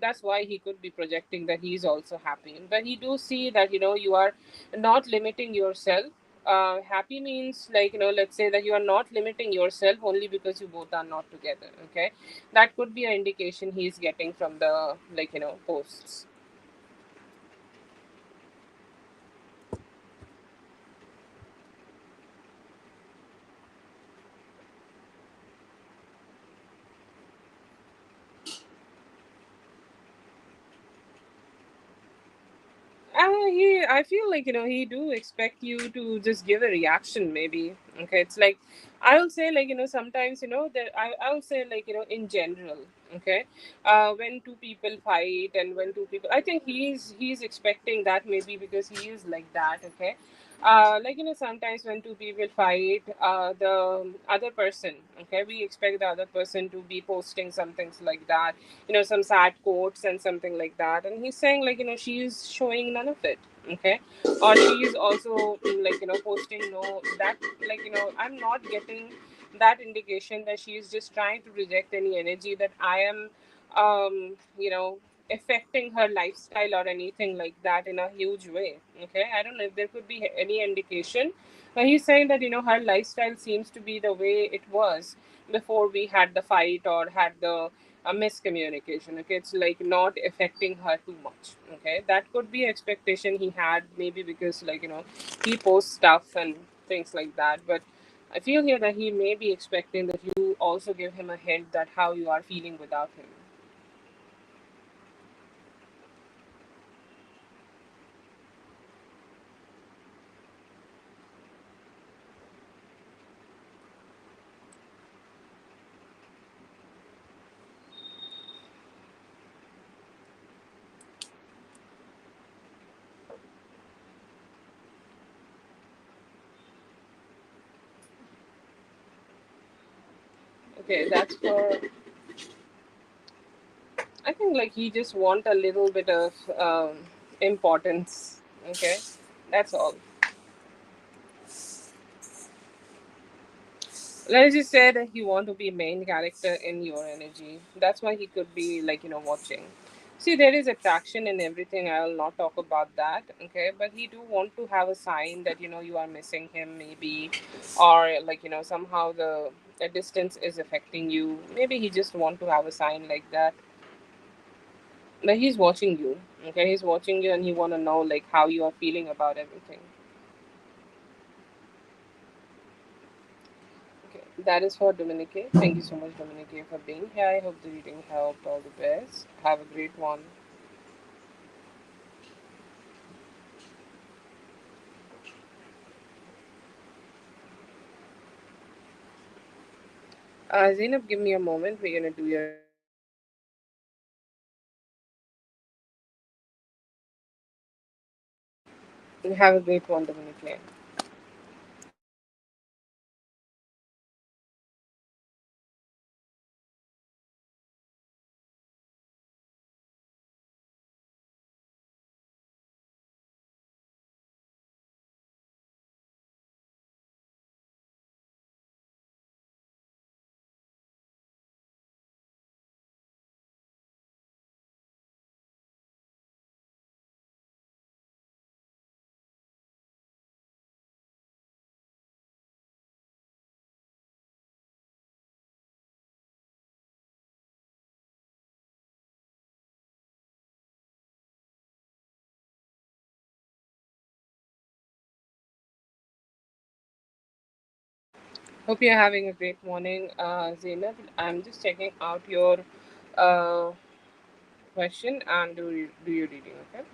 that's why he could be projecting that he's also happy. But he do see that you are not limiting yourself. Happy means like let's say that you are not limiting yourself only because you both are not together. Okay, that could be an indication he's getting from the posts. I feel like he do expect you to just give a reaction maybe. Okay, it's like I will say like sometimes that I will say like in general. Okay, when two people fight and when two people, I think he's expecting that maybe because he is like that. Okay, like sometimes when two people fight, the other person, okay, we expect the other person to be posting some things like that, some sad quotes and something like that, and he's saying like she's showing none of it. Okay, or she's also like posting no that, like I'm not getting that indication that she's just trying to reject any energy that I am affecting her lifestyle or anything like that in a huge way. Okay, I don't know if there could be any indication, but he's saying that her lifestyle seems to be the way it was before we had the fight or had the a miscommunication. Okay, it's like not affecting her too much. Okay, that could be expectation he had, maybe because like he posts stuff and things like that. But I feel here that he may be expecting that you also give him a hint that how you are feeling without him. Okay, that's for, I think like he just want a little bit of importance. Okay, that's all. Let's just say that he want to be main character in your energy. That's why he could be like watching. See, there is attraction in everything. I will not talk about that, okay? But he do want to have a sign that you are missing him, maybe, or like somehow the distance is affecting you. Maybe he just want to have a sign like that. But he's watching you, okay? He's watching you, and he want to know like how you are feeling about everything. Okay, that is for Dominique. Thank you so much, Dominique, for being here. I hope the reading helped. All the best. Have a great one. Zainab, give me a moment. We're gonna do your have a great one, Dominique. Hope you're having a great morning, Zainab. I'm just checking out your uh, question and do your reading, okay?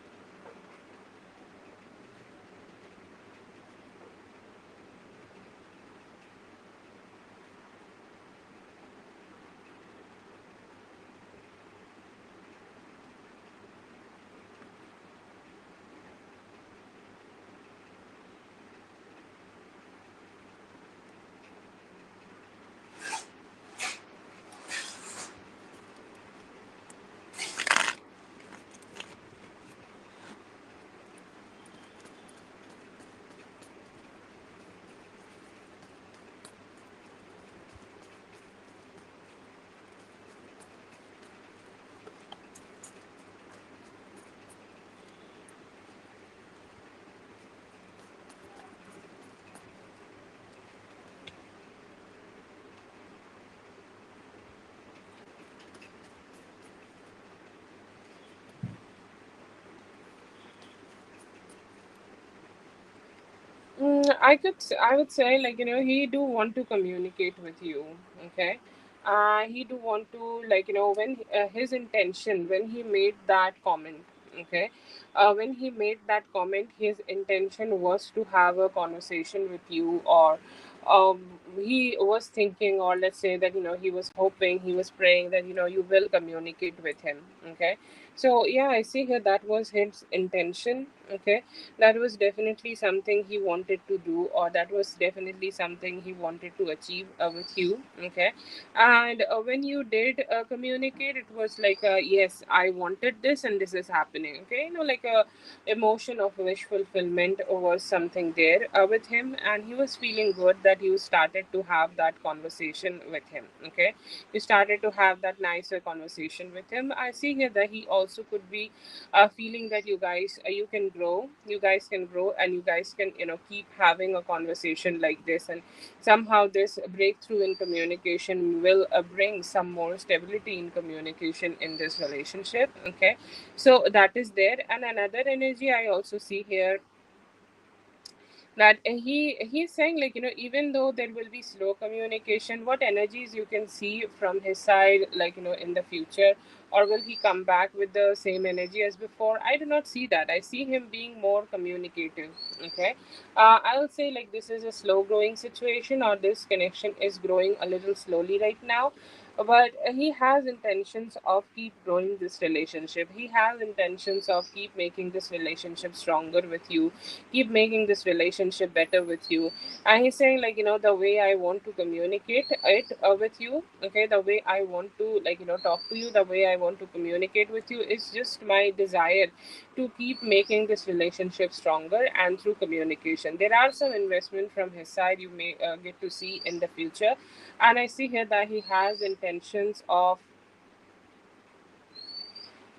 I would say like he do want to communicate with you, okay? He do want to like when his intention when he made that comment, okay? When he made that comment, his intention was to have a conversation with you, or um, he was thinking, or let's say that he was hoping, he was praying that you will communicate with him, okay? So yeah, I see here that was his intention, okay? That was definitely something he wanted to do, or that was definitely something he wanted to achieve with you, okay? And when you did communicate, it was like yes, I wanted this and this is happening, okay? Like a emotion of wish fulfillment was something there with him, and he was feeling good that you started to have that conversation with him, okay? You started to have that nicer conversation with him. I see here that he also could be feeling that you can grow, you guys can grow, and you guys can keep having a conversation like this, and somehow this breakthrough in communication will bring some more stability in communication in this relationship, okay? So that is there. And another energy I also see here, that he's saying like even though there will be slow communication, what energies you can see from his side, like in the future, or will he come back with the same energy as before? I do not see that. I see him being more communicative, okay? I'll say like this is a slow growing situation, or this connection is growing a little slowly right now, but he has intentions of keep growing this relationship. He has intentions of keep making this relationship stronger with you, keep making this relationship better with you. And he's saying like the way I want to communicate it with you, okay, the way I want to like talk to you, the way I want to communicate with you is just my desire to keep making this relationship stronger, and through communication there are some investment from his side you may get to see in the future. And I see here that he has intentions of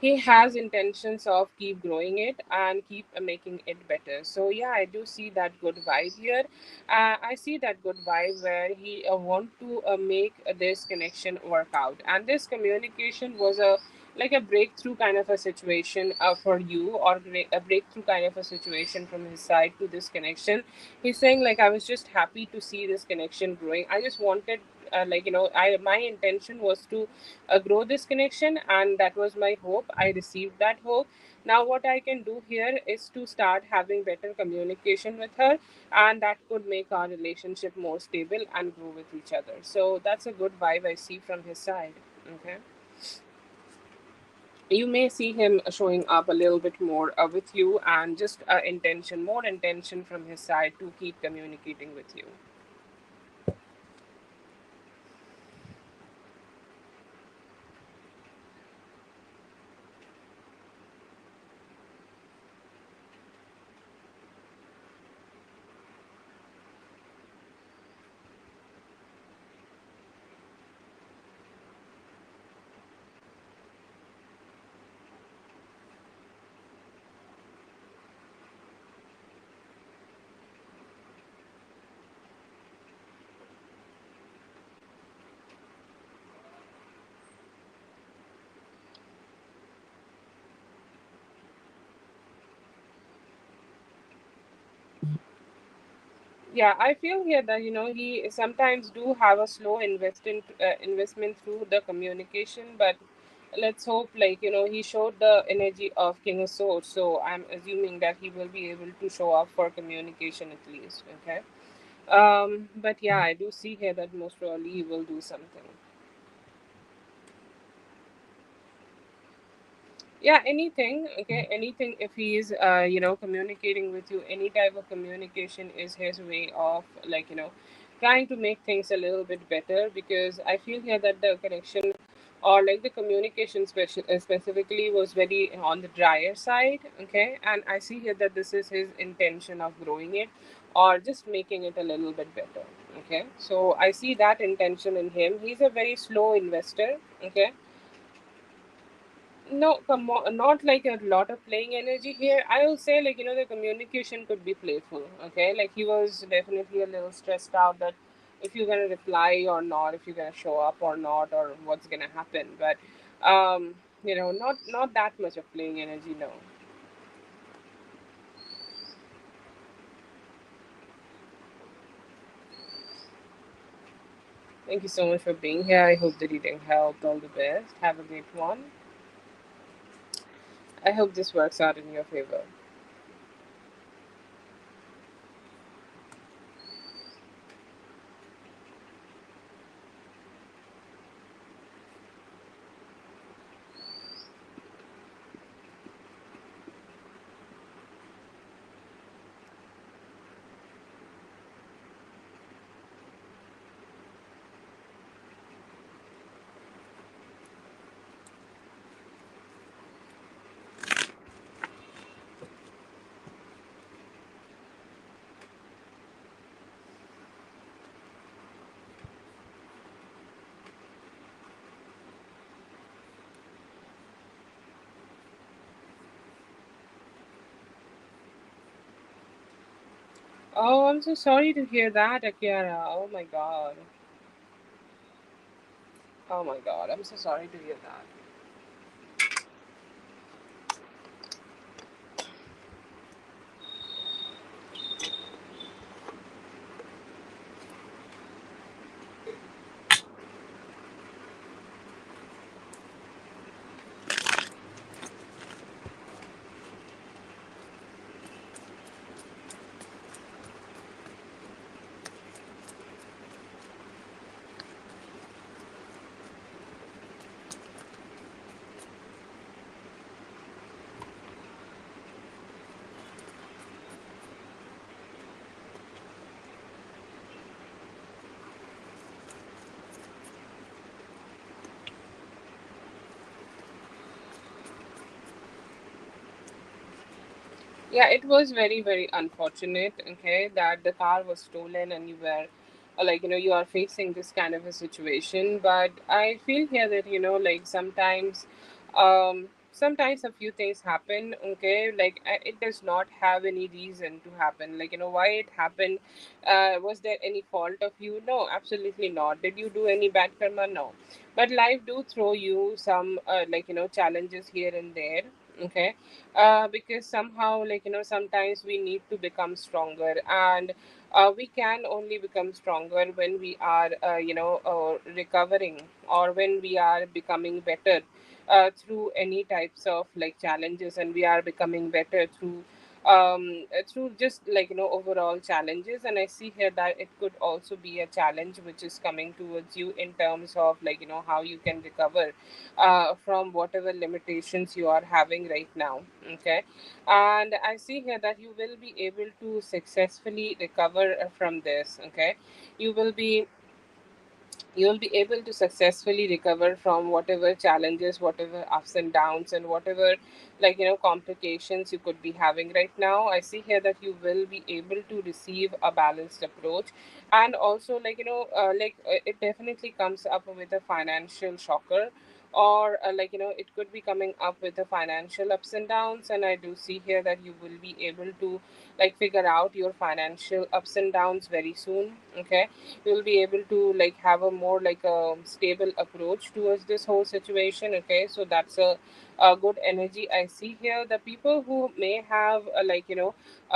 he has intentions of keep growing it and keep making it better. So yeah, I do see that good vibe here. I see that good vibe where he want to make this connection work out, and this communication was a like a breakthrough kind of a situation for you, or a breakthrough kind of a situation from his side to this connection. He's saying like, I was just happy to see this connection growing. I just wanted I my intention was to grow this connection, and that was my hope. I received that hope. Now what I can do here is to start having better communication with her, and that could make our relationship more stable and grow with each other. So that's a good vibe I see from his side. Okay, you may see him showing up a little bit more with you, and just intention, more intention from his side to keep communicating with you. Yeah, I feel here that he sometimes do have a slow investment through the communication, but let's hope, like, he showed the energy of King of Swords, so I'm assuming that he will be able to show up for communication at least. Okay. But yeah, I do see here that most probably he will do something. Yeah, anything. Okay, anything. If he is communicating with you, any type of communication is his way of, like, trying to make things a little bit better, because I feel here that the connection, or like the communication specifically, was very on the drier side. Okay, and I see here that this is his intention of growing it, or just making it a little bit better. Okay, so I see that intention in him. He's a very slow investor. Okay. No, come on, not like a lot of playing energy here. I will say, like, the communication could be playful. Okay, like he was definitely a little stressed out that if you're gonna reply or not, if you're gonna show up or not, or what's gonna happen. But not that much of playing energy. No. Thank you so much for being here. I hope the reading helped. All the best. Have a great one. I hope this works out in your favor. Oh, I'm so sorry to hear that, Akira. Oh my god. Oh my god, I'm so sorry to hear that. Yeah, it was very, very unfortunate, okay, that the car was stolen and you were, you are facing this kind of a situation. But I feel here that, like sometimes, um, sometimes a few things happen, okay, like it does not have any reason to happen, like why it happened. Was there any fault of you? No, absolutely not. Did you do any bad karma? No. But life do throw you some challenges here and there, okay. Because somehow, sometimes we need to become stronger, and we can only become stronger when we are recovering, or when we are becoming better through any types of like challenges, and we are becoming better through just overall challenges. And I see here that it could also be a challenge which is coming towards you in terms of how you can recover from whatever limitations you are having right now, okay. And I see here that you will be able to successfully recover from this, okay. you will be you will be able to successfully recover from whatever challenges, whatever ups and downs, and whatever complications you could be having right now. I see here that you will be able to receive a balanced approach. And also it definitely comes up with a financial shocker, or it could be coming up with the financial ups and downs. And I do see here that you will be able to figure out your financial ups and downs very soon, okay. You'll be able to have a more stable approach towards this whole situation, okay. So that's a good energy I see here. The people who may have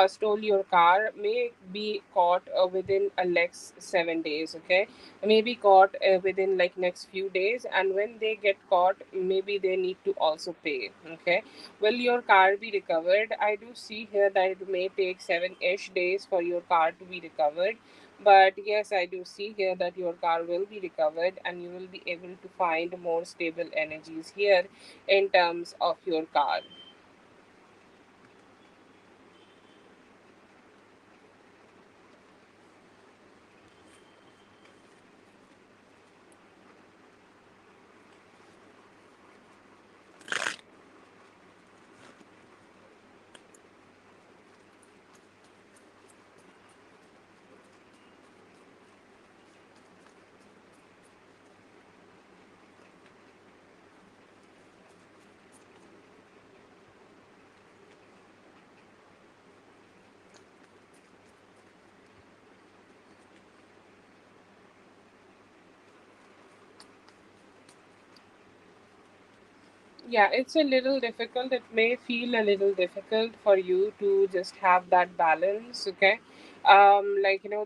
stole your car may be caught within next 7 days, okay. May be caught within next few days, and when they get caught, maybe they need to also pay, okay. Will your car be recovered? I do see here that it may take 7-ish days for your car to be recovered. But yes, I do see here that your car will be recovered, and you will be able to find more stable energies here in terms of your car. Yeah, it's a little difficult. It may feel a little difficult for you to just have that balance, okay?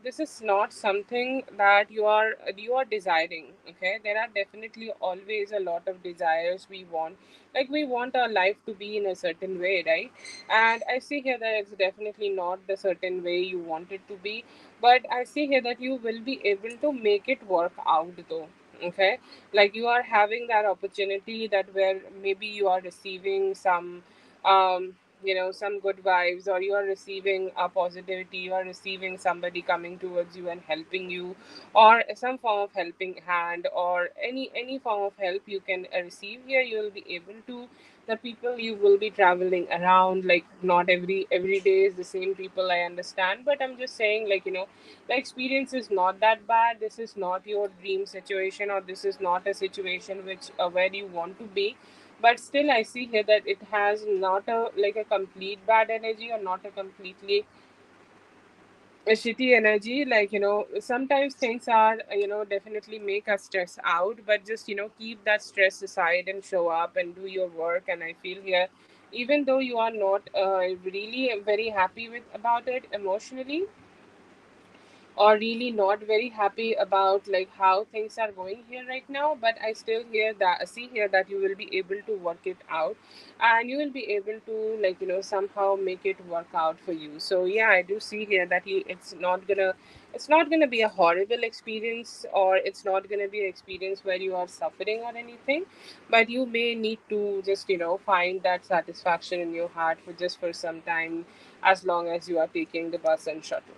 This is not something that you are desiring, okay? There are definitely always a lot of desires we want. Like we want our life to be in a certain way, right? And I see here that it's definitely not the certain way you want it to be, but I see here that you will be able to make it work out though. Okay, you are having that opportunity, that where maybe you are receiving some some good vibes, or you are receiving a positivity, you are receiving somebody coming towards you and helping you, or some form of helping hand, or any form of help you can receive here. You will be able to, the people you will be traveling around, not every day is the same people, I understand, but I'm just saying, the experience is not that bad. This is not your dream situation, or this is not a situation which where you want to be. But still, I see here that it has not a complete bad energy, or not a completely a shitty energy. Sometimes things are definitely make us stress out, but just keep that stress aside and show up and do your work. And I feel here, even though you are not really very happy with about it emotionally, or really not very happy about how things are going here right now, but I still hear that see here that you will be able to work it out, and you will be able to somehow make it work out for you. So yeah, I do see here that you it's not gonna be a horrible experience, or it's not gonna be an experience where you are suffering or anything, but you may need to just find that satisfaction in your heart for just for some time, as long as you are taking the bus and shuttle.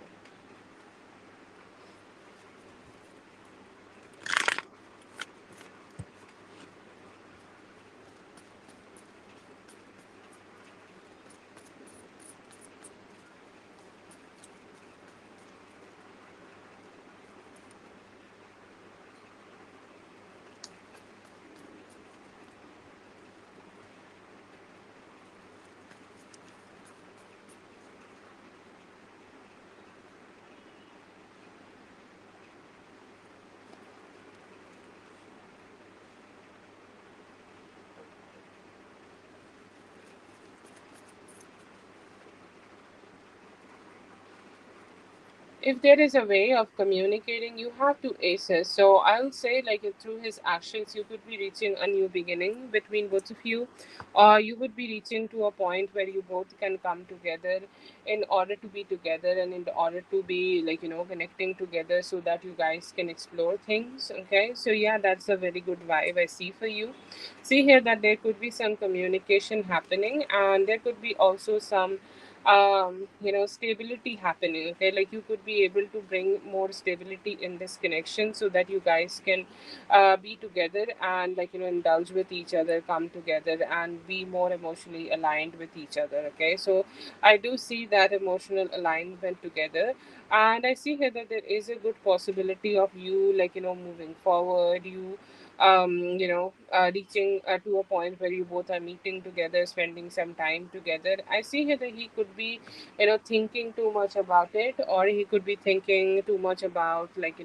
if there is a way of communicating, you have to ace it. So I'll say, like, through his actions, you could be reaching a new beginning between both of you, or you would be reaching to a point where you both can come together in order to be together, and in order to be, like, connecting together so that you guys can explore things. Okay, so yeah, that's a very good vibe I see for you. See here that there could be some communication happening, and there could be also some stability happening. Okay, like, you could be able to bring more stability in this connection so that you guys can be together and, like, indulge with each other, come together and be more emotionally aligned with each other. Okay, so I do see that emotional alignment together, and I see here that there is a good possibility of you, like, moving forward, you reaching to a point where you both are meeting together, spending some time together. I see here that he could be, thinking too much about it, or he could be thinking too much about, like,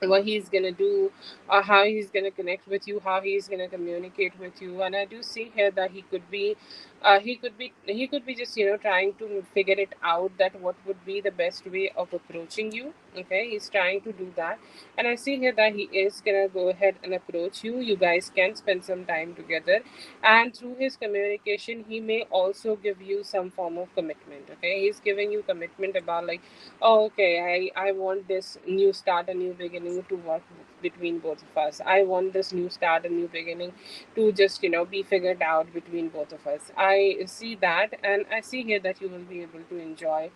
what he's gonna do, or how he's gonna connect with you, how he's gonna communicate with you. And I do see here that he could be just, trying to figure it out, that what would be the best way of approaching you. Okay, he's trying to do that, and I see here that he is gonna go ahead and approach you. You guys can spend some time together, and through his communication, he may also give you some form of commitment. Okay, he's giving you commitment about, like, oh, okay, I want this new start, a new beginning to work between both of us. I want this new start, a new beginning to just, be figured out between both of us. I see that, and I see here that you will be able to enjoy,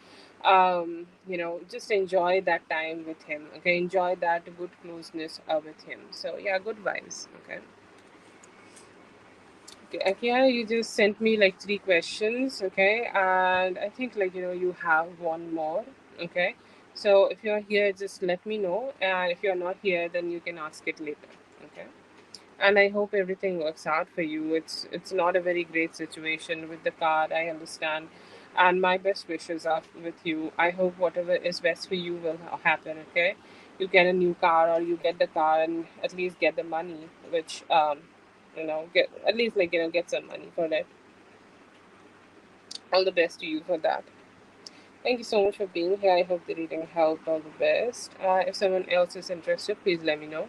just enjoy that time with him. Okay, enjoy that good closeness with him. So, yeah, good vibes. Okay. Okay, Akia, you just sent me like three questions, okay, and I think, like, you have one more, okay. So if you're here, just let me know, and if you're not here, then you can ask it later, okay. And I hope everything works out for you. It's not a very great situation with the car, I understand, and my best wishes are with you. I hope whatever is best for you will happen, okay. You get a new car, or you get the car and at least get the money, which get at least, like, get some money for it. All the best to you for that. Thank you so much for being here. I hope the reading helped. All the best. If someone else is interested, please let me know.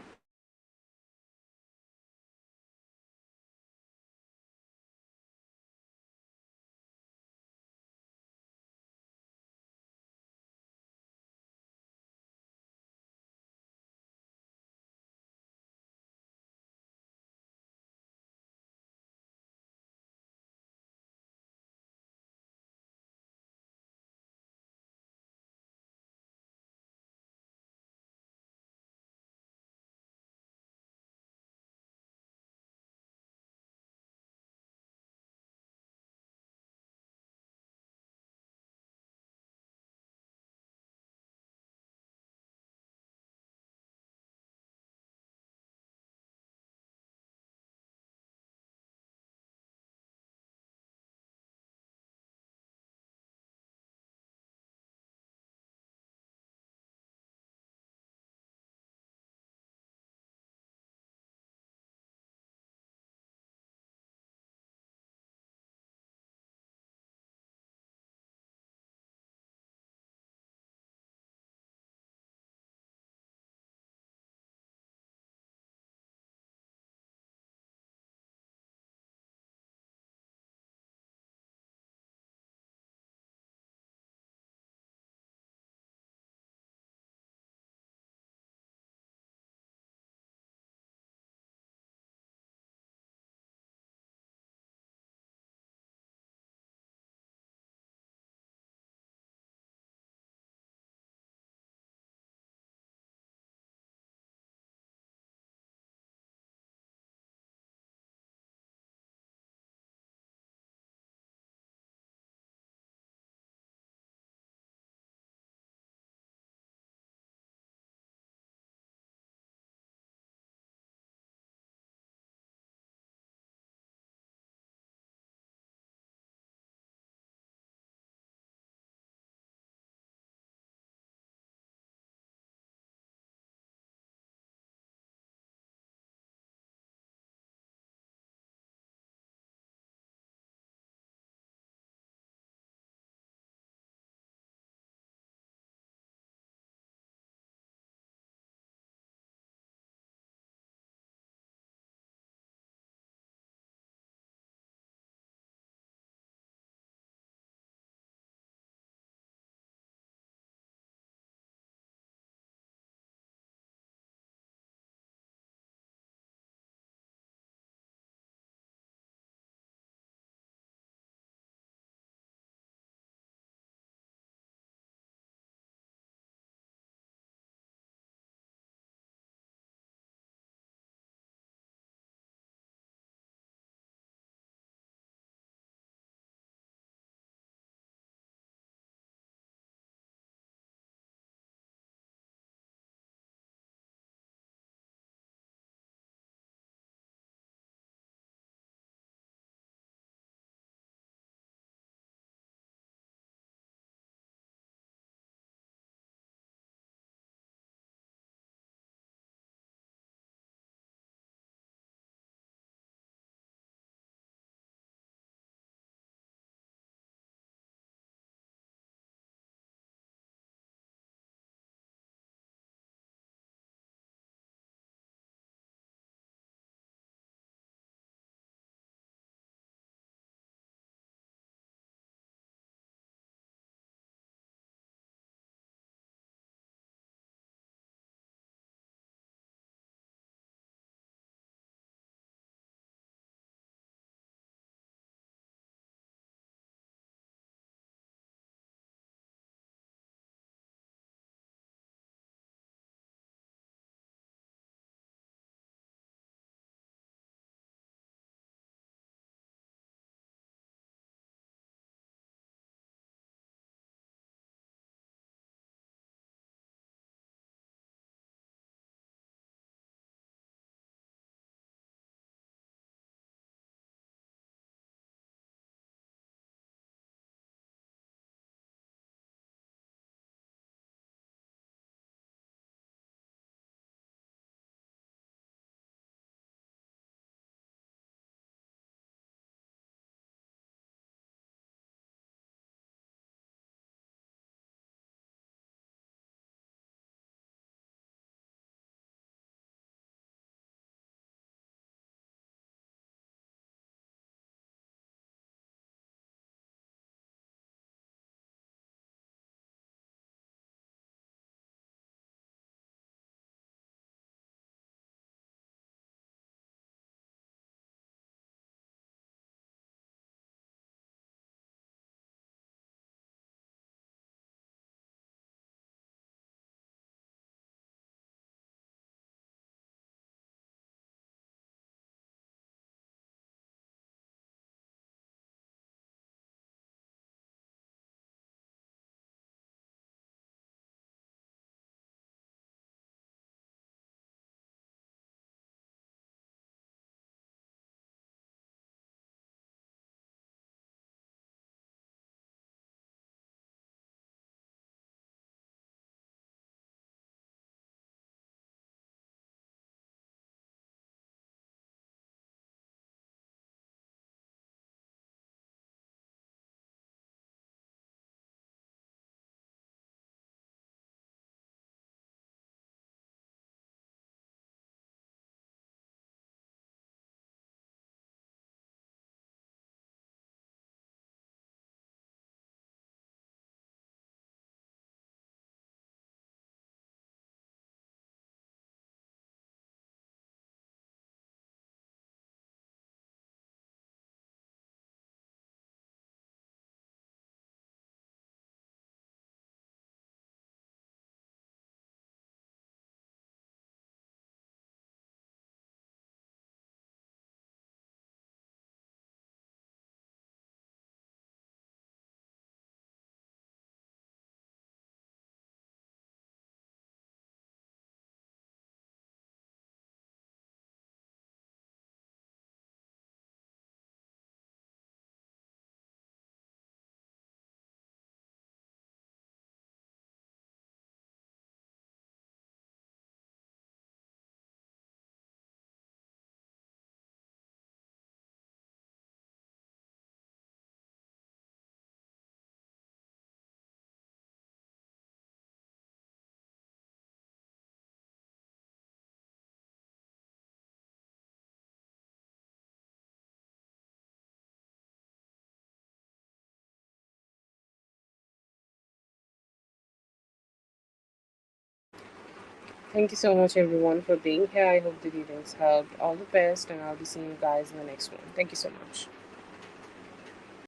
Thank you so much, everyone, for being here. I hope the details helped. All the best, and I'll be seeing you guys in the next one. Thank you so much.